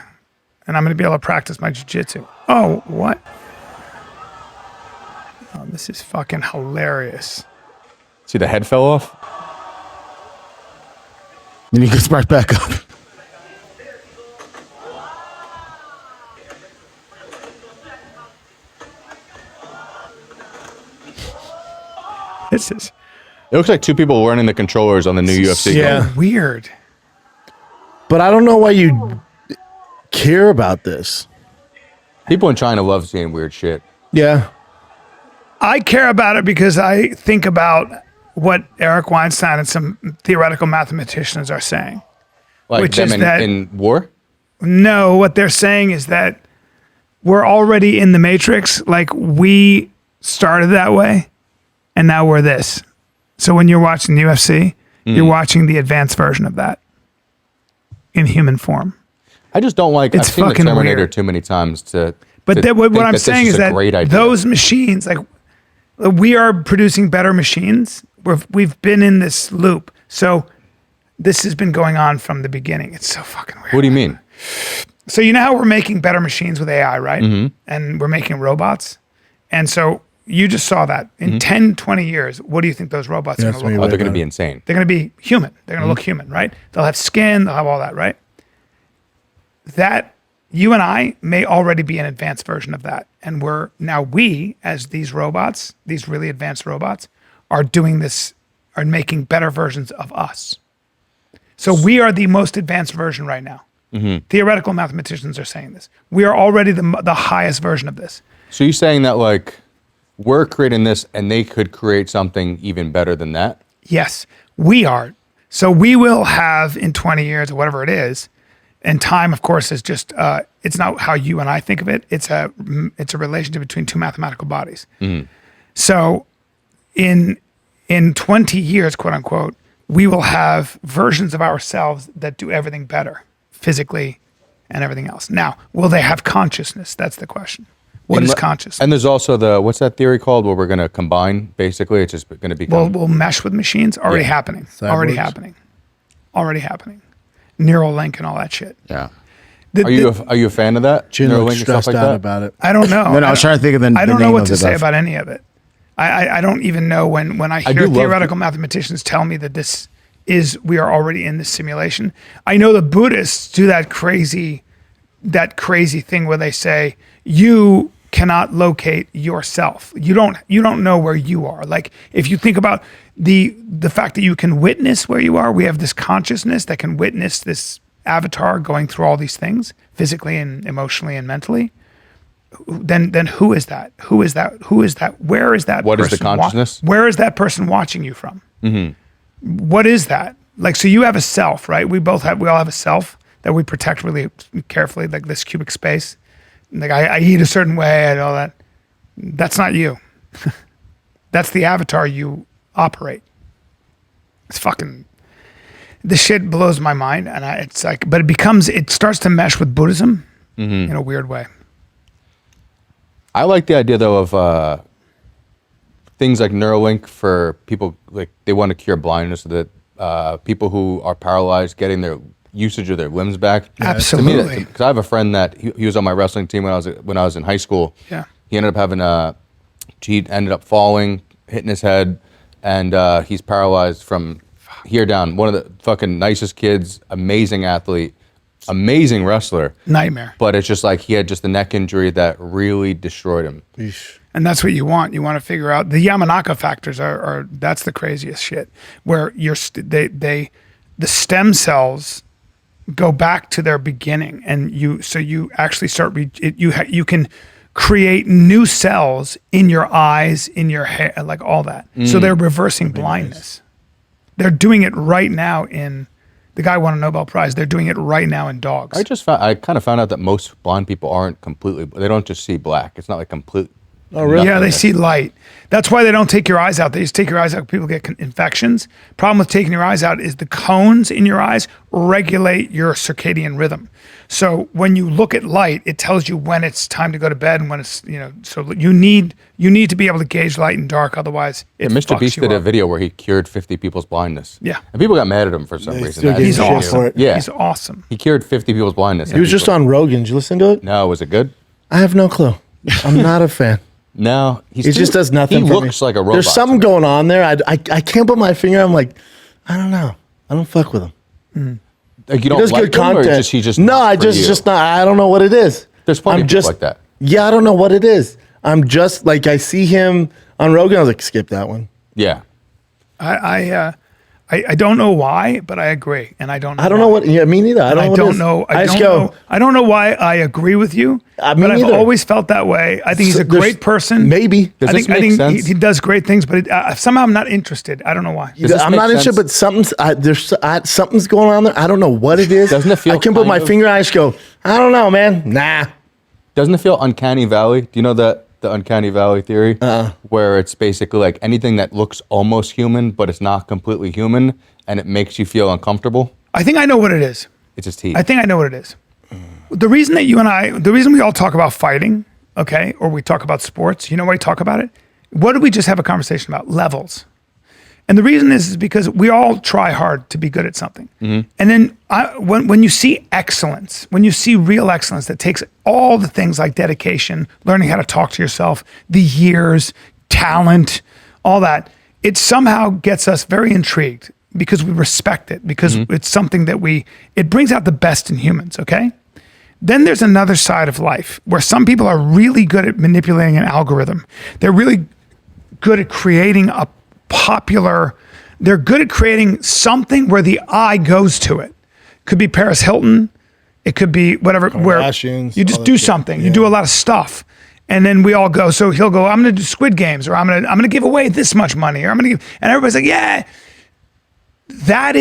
and I'm gonna be able to practice my jiu-jitsu. Oh, what? Oh, this is fucking hilarious. See, the head fell off. Then he gets right back up. This is It looks like two people running the controllers on the new UFC. Yeah. game. weird. But I don't know why you care about this. People in China love seeing weird shit. Yeah. I care about it because I think about what Eric Weinstein and some theoretical mathematicians are saying. Like Which them is that- in war. No, what they're saying is that we're already in the matrix. Like we started that way and now we're this. So when you're watching the UFC, you're watching the advanced version of that in human form. I just don't like. It's I've seen the fucking Terminator weird. too many times to. But to that, what think I'm that this saying is a that great idea. those machines, like we are producing better machines. We've been in this loop. So this has been going on from the beginning. It's so fucking weird. What do you mean? So you know how we're making better machines with AI, right? And we're making robots. And so you just saw that. In 10, 20 years, what do you think those robots are Yes, going to look we like? Oh, they're going to be insane. They're going to be human. They're going to look human, right? They'll have skin. They'll have all that, right? That you and I may already be an advanced version of that. And we, as these robots, these really advanced robots, are doing this, are making better versions of us. So we are the most advanced version right now. Theoretical mathematicians are saying this. We are already the highest version of this. So you're saying that like we're creating this and they could create something even better than that? Yes, we are. So we will have in 20 years or whatever it is, and time, of course, is just, it's not how you and I think of it. It's a relationship between two mathematical bodies. So in 20 years, quote unquote, we will have versions of ourselves that do everything better physically and everything else. Now, will they have consciousness? That's the question. What is consciousness? And there's also what's that theory called where we're going to combine, basically? It's just going to become... We'll mesh with machines. Already happening. Already Cyborgs? happening. Neuralink and all that shit. Yeah. Are you a fan of that? Chin Neuralink looks and stuff stressed like out that? about it. I don't know. No, I was trying to think of the I don't know name what of to it, say but- about any of it. I don't even know when I do hear love theoretical mathematicians tell me that we are already in this simulation. I know the Buddhists do that crazy thing where they say you cannot locate yourself. You don't know where you are. Like if you think about the fact that you can witness where you are, we have this consciousness that can witness this avatar going through all these things physically and emotionally and mentally. Then who is that? Who is that? Where is that? What is the person consciousness? where is that person watching you from? What is that? Like, so you have a self, right? We all have a self that we protect really carefully, like this cubic space. Like I eat a certain way and all that. That's not you. That's the avatar you operate. It's fucking, this shit blows my mind. And it's like, but it starts to mesh with Buddhism in a weird way. I like the idea, though, of things like Neuralink for people, like they want to cure blindness, so that people who are paralyzed getting their usage of their limbs back. Absolutely. Because I have a friend that he was on my wrestling team when I was in high school. Yeah. He ended up he ended up falling, hitting his head, and he's paralyzed from here down. One of the fucking nicest kids, amazing athlete, amazing wrestler. Nightmare. But it's just like he had just a neck injury that really destroyed him. And that's what you want. You want to figure out the Yamanaka factors are that's the craziest shit. Where the stem cells go back to their beginning, and you actually start you can create new cells in your eyes, in your hair, like all that. So they're reversing blindness. They're doing it right now the guy won a Nobel Prize. They're doing it right now in dogs. I kind of found out that most blind people aren't completely, they don't just see black. It's not like complete. Oh, really? Yeah, they see light. That's why they don't take your eyes out. They just take your eyes out. People get infections. Problem with taking your eyes out is the cones in your eyes regulate your circadian rhythm. So when you look at light, it tells you when it's time to go to bed and when it's, so you need to be able to gauge light and dark. Otherwise, it Mr. fucks Beast you did a up. video where he cured 50 people's blindness. Yeah. And people got mad at him for some They reason. still That- give He's him shit awesome. for it. Yeah. He's awesome. He cured 50 people's blindness. He was just on Rogan. Did you listen to it? No, was it good? I have no clue. I'm not a fan. No. He just does nothing. He for looks me. like a robot. There's something going on there. I can't put my finger. I'm like, I don't know. I don't fuck with him. Like, you He don't does like good him, or content. he just no, not I for just you? just not. I don't know what it is. There's plenty I'm of people just like that. Yeah, I don't know what it is. I'm just like I see him on Rogan. I was like, skip that one. Yeah. I don't know why, but I agree, and I don't know. I don't know what. Yeah, me neither. I don't know. What it is. I don't know. I don't know why I agree with you, Me but I've neither. always felt that way. I think he's a There's- great person. Maybe. Does I this think make he, sense? he does great things, but somehow I'm not interested. I don't know why. Does this I'm make not interested, sense? but something's going on there. I don't know what it is. Doesn't it feel I can put kind my of- finger. I just go. I don't know, man. Nah. Doesn't it feel uncanny valley? Do you know the uncanny valley theory? Where it's basically like anything that looks almost human, but it's not completely human, and it makes you feel uncomfortable. I think I know what it is. It's just heat. I think I know what it is. The reason we all talk about fighting, okay, or we talk about sports, you know why we talk about it? What did we just have a conversation about? Levels. And the reason is because we all try hard to be good at something. And then when you see excellence, when you see real excellence that takes all the things like dedication, learning how to talk to yourself, the years, talent, all that, it somehow gets us very intrigued because we respect it, because it's something that it brings out the best in humans, okay? Then there's another side of life where some people are really good at manipulating an algorithm. They're really good at creating they're good at creating something where the eye goes to it. Could be Paris Hilton. It could be whatever, where you just do something. You do a lot of stuff. And then we all go, so he'll go, I'm going to do Squid Games, or I'm going to give away this much money, or I'm going to give, and everybody's like, yeah, that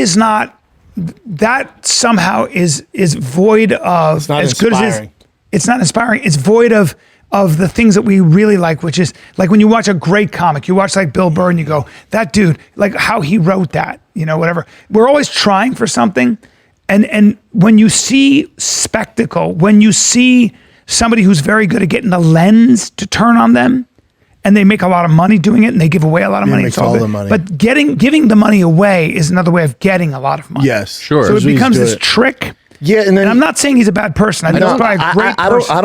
somehow is void of, It's not as good as inspiring. it's not inspiring. It's void of the things that we really like, which is like when you watch a great comic, you watch like Bill Burr and you go, that dude, like how he wrote that, whatever. We're always trying for something. And when you see spectacle, when you see somebody who's very good at getting the lens to turn on them, and they make a lot of money doing it, and they give away a lot of money. makes all the money. But giving the money away is another way of getting a lot of money. Yes. Sure. So it Usually becomes do this it. trick. Yeah, and then And I'm not saying he's a bad person. I think he's probably a great person.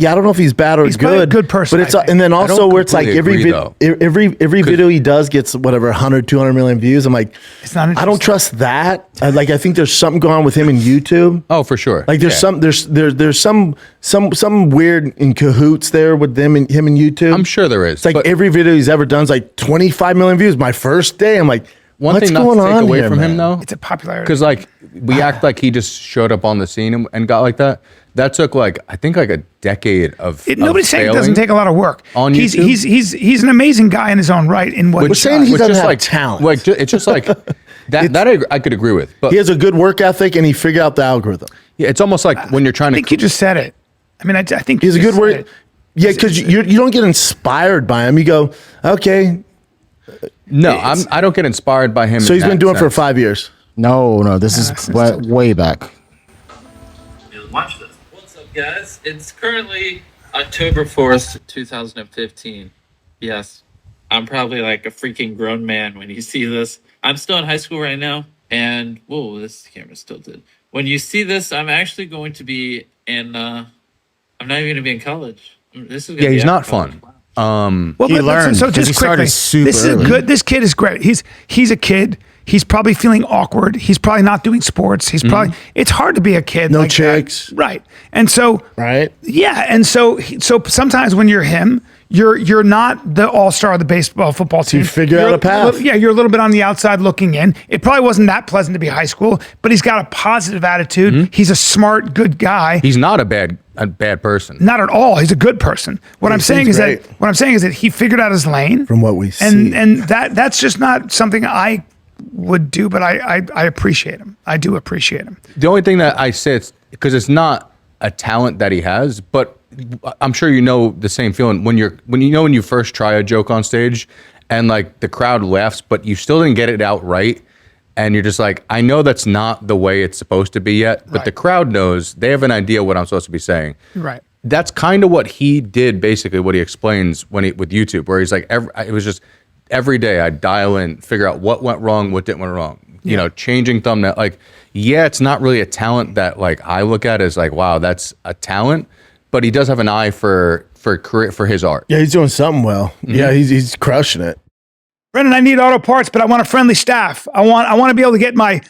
I don't know if he's bad or He's probably good. a good person, But it's I think. and then I also don't where it's like completely agree, every video he does gets whatever 100, 200 million views. I'm like, It's not I don't trust that. I think there's something going on with him in YouTube. Oh, for sure. Like there's some weird in cahoots there with him and YouTube. I'm sure there is. It's like but every video he's ever done is like 25 million views. My first day, I'm like, one what's thing not going to take on away here, from him man? though, It's a popularity. because like we act like he just showed up on the scene and got like that. That took like I think like a decade of Nobody's saying it doesn't failing. take a lot of work. On he's YouTube? he's an amazing guy in his own right. In what We're saying he Which doesn't just have like talent. Like it's just like that I could agree with. But He has a good work ethic and he figured out the algorithm. yeah, it's almost like when you're trying I think you just said it. I mean, I think He's a you good just work. said it. Yeah, because you don't get inspired by him. You go, okay. No, I don't get inspired by him. So in he's been that doing it for sense. 5 years. No, this is way back. Watch this. What's up, guys? It's currently October 4th, 2015. Yes, I'm probably like a freaking grown man when you see this. I'm still in high school right now, and whoa, this camera's tilted. When you see this, I'm actually going to be in. I'm not even going to be in college. This is gonna Yeah, be he's after not college. fun. Well, He but learned, so 'cause just he started quickly, super this is early. good. This kid is great. He's a kid. He's probably feeling awkward. He's probably not doing sports. He's probably. It's hard to be a kid. No like that. chicks. right? And so, Right? yeah, and so sometimes when you're him, you're not the all-star of the baseball football team. figure You're out a path. You're a little bit on the outside looking in. It probably wasn't that pleasant to be high school, but he's got a positive attitude. He's a smart, good guy. He's not a bad person. Not at all. He's a good person. What I'm saying seems is that he figured out his lane. From what we see. And that's just not something I would do, but I appreciate him. I do appreciate him. The only thing that I say it's because it's not a talent that he has, but I'm sure you know the same feeling when you first try a joke on stage and like the crowd laughs, but you still didn't get it out right. And you're just like, I know that's not the way it's supposed to be yet, but the crowd knows. They have an idea what I'm supposed to be saying. Right. That's kind of what he did, basically, what he explains with YouTube, where he's like, it was just every day I'd dial in, figure out what went wrong, what didn't went wrong. You know, changing thumbnail. Like, yeah, it's not really a talent that like I look at as like, wow, that's a talent. But he does have an eye for his art. Yeah, he's doing something well. Yeah, he's crushing it. Brendan, I need auto parts, but I want a friendly staff. I want to be able to get my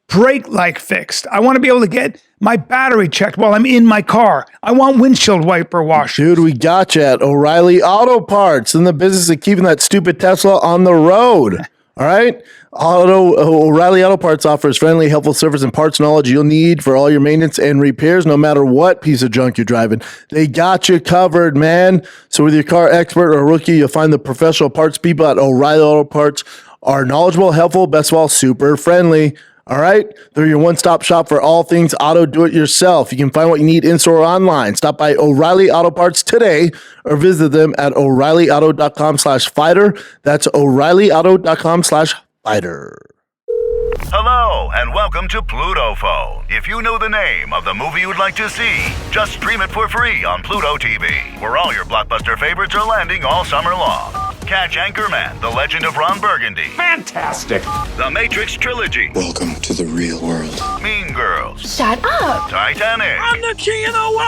brake light fixed. I want to be able to get my battery checked while I'm in my car. I want windshield wiper wash. Dude, we got you at O'Reilly Auto Parts in the business of keeping that stupid Tesla on the road. All right? O'Reilly Auto Parts offers friendly, helpful service and parts knowledge you'll need for all your maintenance and repairs, no matter what piece of junk you're driving. They got you covered, man. So whether you're a car expert or a rookie, you'll find the professional parts people at O'Reilly Auto Parts are knowledgeable, helpful, best of all, super friendly. All right? They're your one-stop shop for all things auto do-it-yourself. You can find what you need in-store or online. Stop by O'Reilly Auto Parts today or visit them at O'ReillyAuto.com/fighter. That's O'ReillyAuto.com/fighter. Hello, and welcome to Pluto Phone. If you know the name of the movie you'd like to see, just stream it for free on Pluto TV, where all your blockbuster favorites are landing all summer long. Catch Anchorman, The Legend of Ron Burgundy. Fantastic. The Matrix Trilogy. Welcome to the real world. Mean Girls. Shut up. Titanic. I'm the king of the world!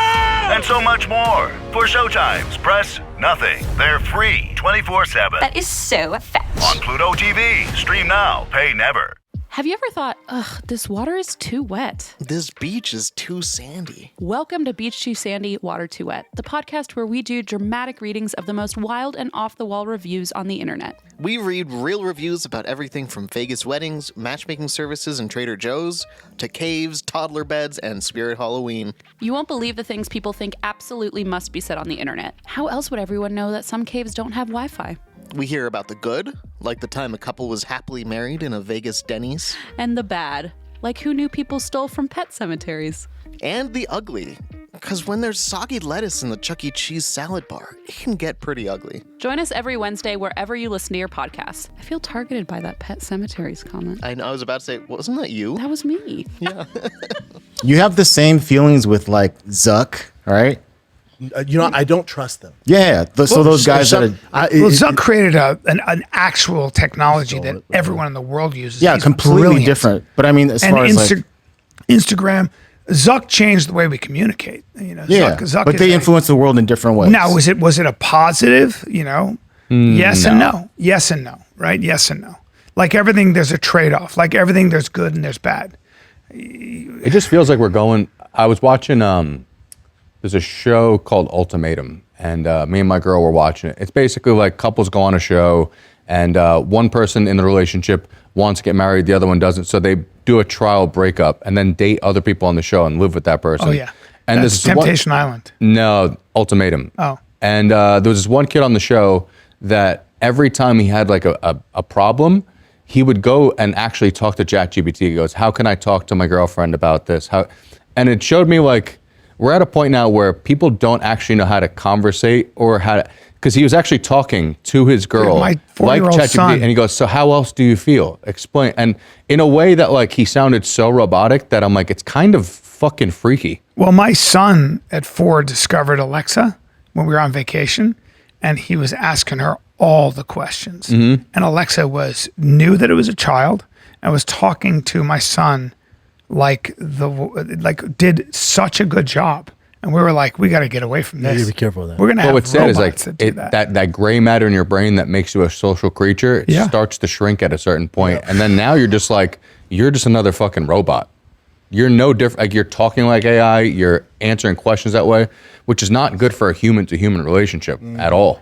And so much more. For showtimes, press nothing. They're free 24/7. That is so fetch. On Pluto TV. Stream now. Pay never. Have you ever thought, ugh, this water is too wet? This beach is too sandy. Welcome to Beach Too Sandy, Water Too Wet, the podcast where we do dramatic readings of the most wild and off-the-wall reviews on the internet. We read real reviews about everything from Vegas weddings, matchmaking services and Trader Joe's, to caves, toddler beds, and Spirit Halloween. You won't believe the things people think absolutely must be said on the internet. How else would everyone know that some caves don't have Wi-Fi? We hear about the good, like the time a couple was happily married in a Vegas Denny's. And the bad, like who knew people stole from pet cemeteries. And the ugly, because when there's soggy lettuce in the Chuck E. Cheese salad bar, it can get pretty ugly. Join us every Wednesday wherever you listen to your podcasts. I feel targeted by that pet cemeteries comment. I know, I was about to say, wasn't that you? That was me. Yeah. You have the same feelings with like Zuck, right? I don't trust them. Yeah. So those guys Zuck created an actual technology that everyone in the world uses. Yeah, He's completely brilliant. different. But I mean, as far as Instagram, Zuck changed the way we communicate. Zuck but they influence the world in different ways. Now, was it a positive? Yes and no. Yes and no. Right? Yes and no. Like everything, there's a trade-off. Like everything, there's good and there's bad. It just feels like we're going. I was watching. There's a show called Ultimatum, and me and my girl were watching it. It's basically like couples go on a show, and one person in the relationship wants to get married, the other one doesn't. So they do a trial breakup and then date other people on the show and live with that person. Oh yeah, and that's Temptation Island. No, Ultimatum. Oh, and there was this one kid on the show that every time he had like a problem, he would go and actually talk to ChatGPT. He goes, "How can I talk to my girlfriend about this?" And it showed me like, we're at a point now where people don't actually know how to conversate or how to, because he was actually talking to his girl, my like 4-year-old ChatGPT, son. and he goes, "So how else do you feel? Explain." And in a way that like he sounded so robotic that I'm like, it's kind of fucking freaky. Well, my son at 4 discovered Alexa when we were on vacation, and he was asking her all the questions. Mm-hmm. And Alexa knew that it was a child and was talking to my son did such a good job, and we were like, we got to get away from this. You gotta be careful with that. We're gonna have What's sad is like robots that do that. that gray matter in your brain that makes you a social creature starts to shrink at a certain point, and then now you're just another fucking robot. You're no different. Like you're talking like AI, you're answering questions that way, which is not good for a human to human relationship at all.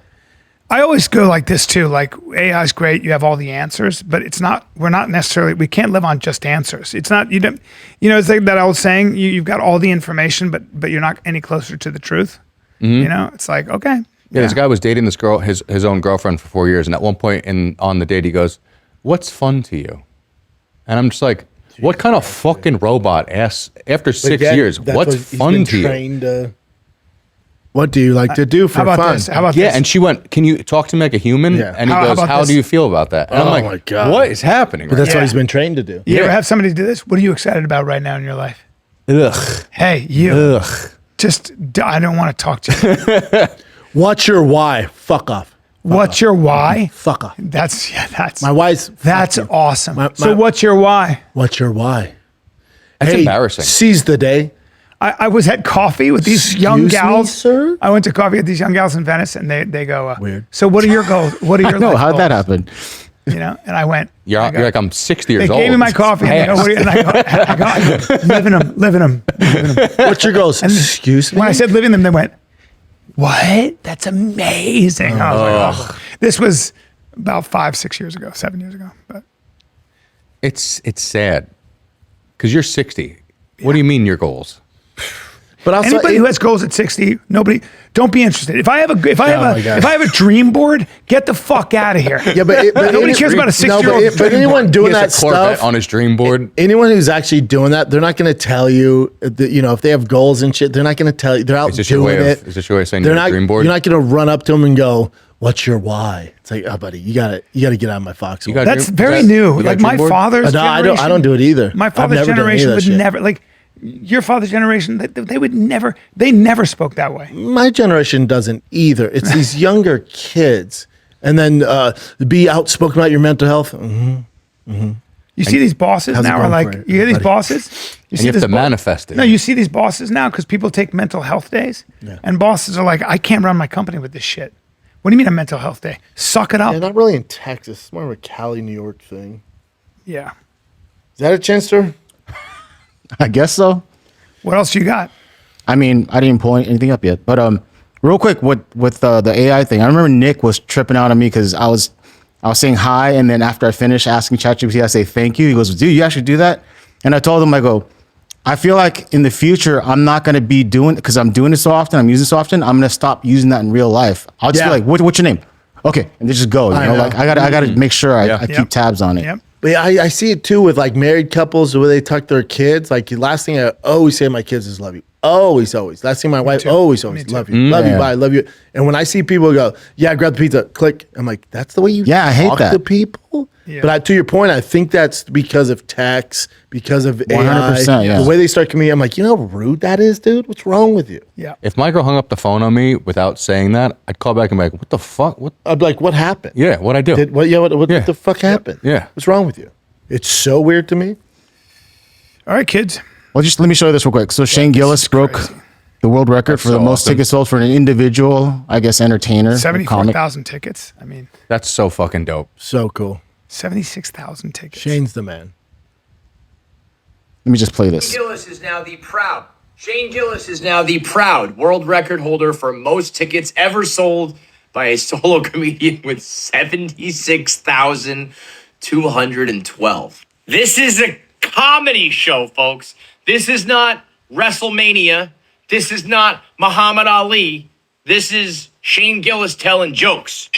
I always go like this too. Like AI is great. You have all the answers, but we can't live on just answers. It's not, it's like that old saying, you've got all the information, but you're not any closer to the truth. Mm-hmm. It's like, okay. Yeah, this guy was dating this girl, his own girlfriend for 4 years. And at one point on the date, he goes, "What's fun to you?" And I'm just like, what kind of fucking robot asks after 6 years, what's fun to you? What do you like to do for How about fun? this? How about Yeah, this? and she went, "Can you talk to me like a human?" Yeah. And he How goes, about "How this? do you feel about that?" And I'm like, my God. what is happening? But Right that's what he's been trained to do. You ever have somebody do this? What are you excited about right now in your life? now? Ugh. Hey, you. Ugh. I don't want to talk to you. What's your why? Fuck off. What's your why? Fuck off. That's My why's. That's fuck you. awesome. So what's your why? What's your why? That's embarrassing. Seize the day. I was at coffee with these young Excuse me, gals. sir? I went to coffee with these young gals in Venice, and they go, Weird. So what are your goals? What are your No, life how'd that goals?" happen? And I went. You're like, I'm 60 years They old. gave me my It's coffee, and, past. I go, living them. What's your goals? Excuse me? When I said living them, they went, "What? That's amazing." I was like, oh. This was about 5-6 years ago, 7 years ago. But It's sad because you're 60. What do you mean your goals? But also, anybody who has goals at 60, don't be interested. If I have a dream board, get the fuck out of here. Yeah, but nobody cares about a 60-year-old. But anyone He doing has that a Corvette stuff on his dream board. Anyone who's actually doing that, they're not going to tell you. That, if they have goals and shit, they're not going to tell you. They're out Is this your doing way it. is this your way of saying They're you're not. a dream board? You're not going to run up to them and go, "What's your why?" It's like, "Oh, buddy, you got to get out of my foxhole." got That's dream- very is that- new. you got Like dream my board? father's No, generation. I don't do it either. My I've father's never done any generation of that would shit. never like. Your father's generation, they would never. They never spoke that way. My generation doesn't either. It's these younger kids, and then be outspoken about your mental health. Mm-hmm. Mm-hmm. You see these bosses How's it now are going like, for you, you hear these buddy? bosses? And you have this to manifest it. No, you see these bosses now because people take mental health days, and bosses are like, I can't run my company with this shit. What do you mean a mental health day? Suck it up. Yeah, not really in Texas. It's more of a Cali, New York thing. Yeah. Is that a chance, sir? I guess so. What else you got? I mean, I didn't pull anything up yet, but real quick with the AI thing, I remember Nick was tripping out on me because I was saying hi, and then after I finished asking ChatGPT, I say thank you. He goes, "Dude, you actually do that?" And I told him, I go, I feel like in the future I'm not going to be doing, because I'm doing it so often, I'm using it so often, I'm going to stop using that in real life. I'll just be like, what's your name? Okay, and they just go. You know, like I gotta make sure I keep tabs on it. Yep. But yeah, I see it too with like married couples where they tuck their kids. Like the last thing I always say to my kids is love you. Always. Last thing my wife, always love you. Love you, bye, love you. And when I see people go, yeah, grab the pizza, click. I'm like, that's the way you I hate talk that. to people? Yeah. But to your point, I think that's because of text, because of 100%, AI. yeah. The way they start communicating, I'm like, you know how rude that is, dude? What's wrong with you? Yeah. If my girl hung up the phone on me without saying that, I'd call back and be like, what the fuck? What? I'd be like, what happened? Yeah, what'd I do? What the fuck happened? Yeah. What's wrong with you? It's so weird to me. All right, kids. Well, just let me show you this real quick. So Shane Gillis broke the world record for the most tickets sold for an individual, I guess, entertainer. 74,000 tickets. I mean, That's so fucking dope. So cool. 76,000 tickets. Shane's the man. Let me just play this. Gillis is now the proud. Shane Gillis is now the proud world record holder for most tickets ever sold by a solo comedian with 76,212. This is a comedy show, folks. This is not WrestleMania. This is not Muhammad Ali. This is Shane Gillis telling jokes.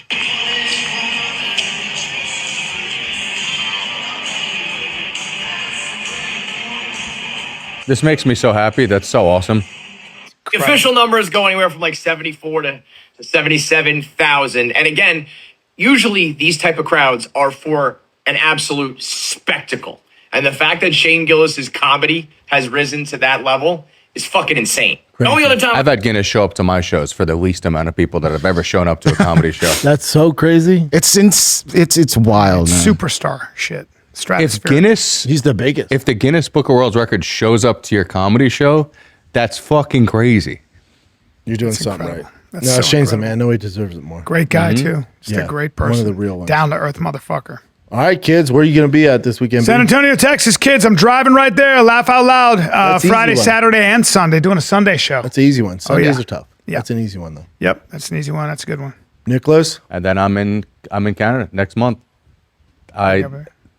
This makes me so happy. That's so awesome. The official numbers go anywhere from like 74 to 77,000. And again, usually these type of crowds are for an absolute spectacle. And the fact that Shane Gillis's comedy has risen to that level is fucking insane. The only other time I've had Guinness show up to my shows for the least amount of people that have ever shown up to a comedy show. That's so crazy. It's wild, man. Superstar shit. If Stratosphere. Guinness, He's the biggest. if the Guinness Book of World Records shows up to your comedy show, that's fucking crazy. You're doing That's something incredible. right. That's No, so Shane's the incredible. man. No, he deserves it more. Great guy, too. Just Yeah, a great one of person. the real ones. Down to earth motherfucker. All right, kids, where are you going to be at this weekend? San B? Antonio, Texas, kids. I'm driving right there. Laugh out loud. That's easy Friday, one. Saturday, and Sunday. Doing a Sunday show. That's an easy one. Sundays yeah. are tough. Yeah. That's an easy one, though. Yep, that's an easy one. That's a good one. Nicholas? And then I'm in Canada next month. baby.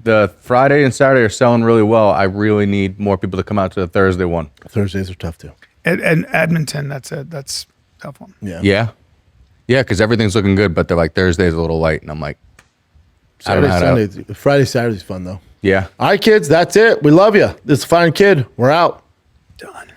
The Friday and Saturday are selling really well. I really need more people to come out to the Thursday one. Thursdays are tough, too. And Edmonton, that's a tough one. Yeah. Yeah, because everything's looking good, but they're like Thursday's a little light, and I'm like, I don't know Saturday, how to. Sunday. Friday, Saturday's fun, though. Yeah. All right, kids, that's it. We love you. This is Fine Kid. We're out. Done.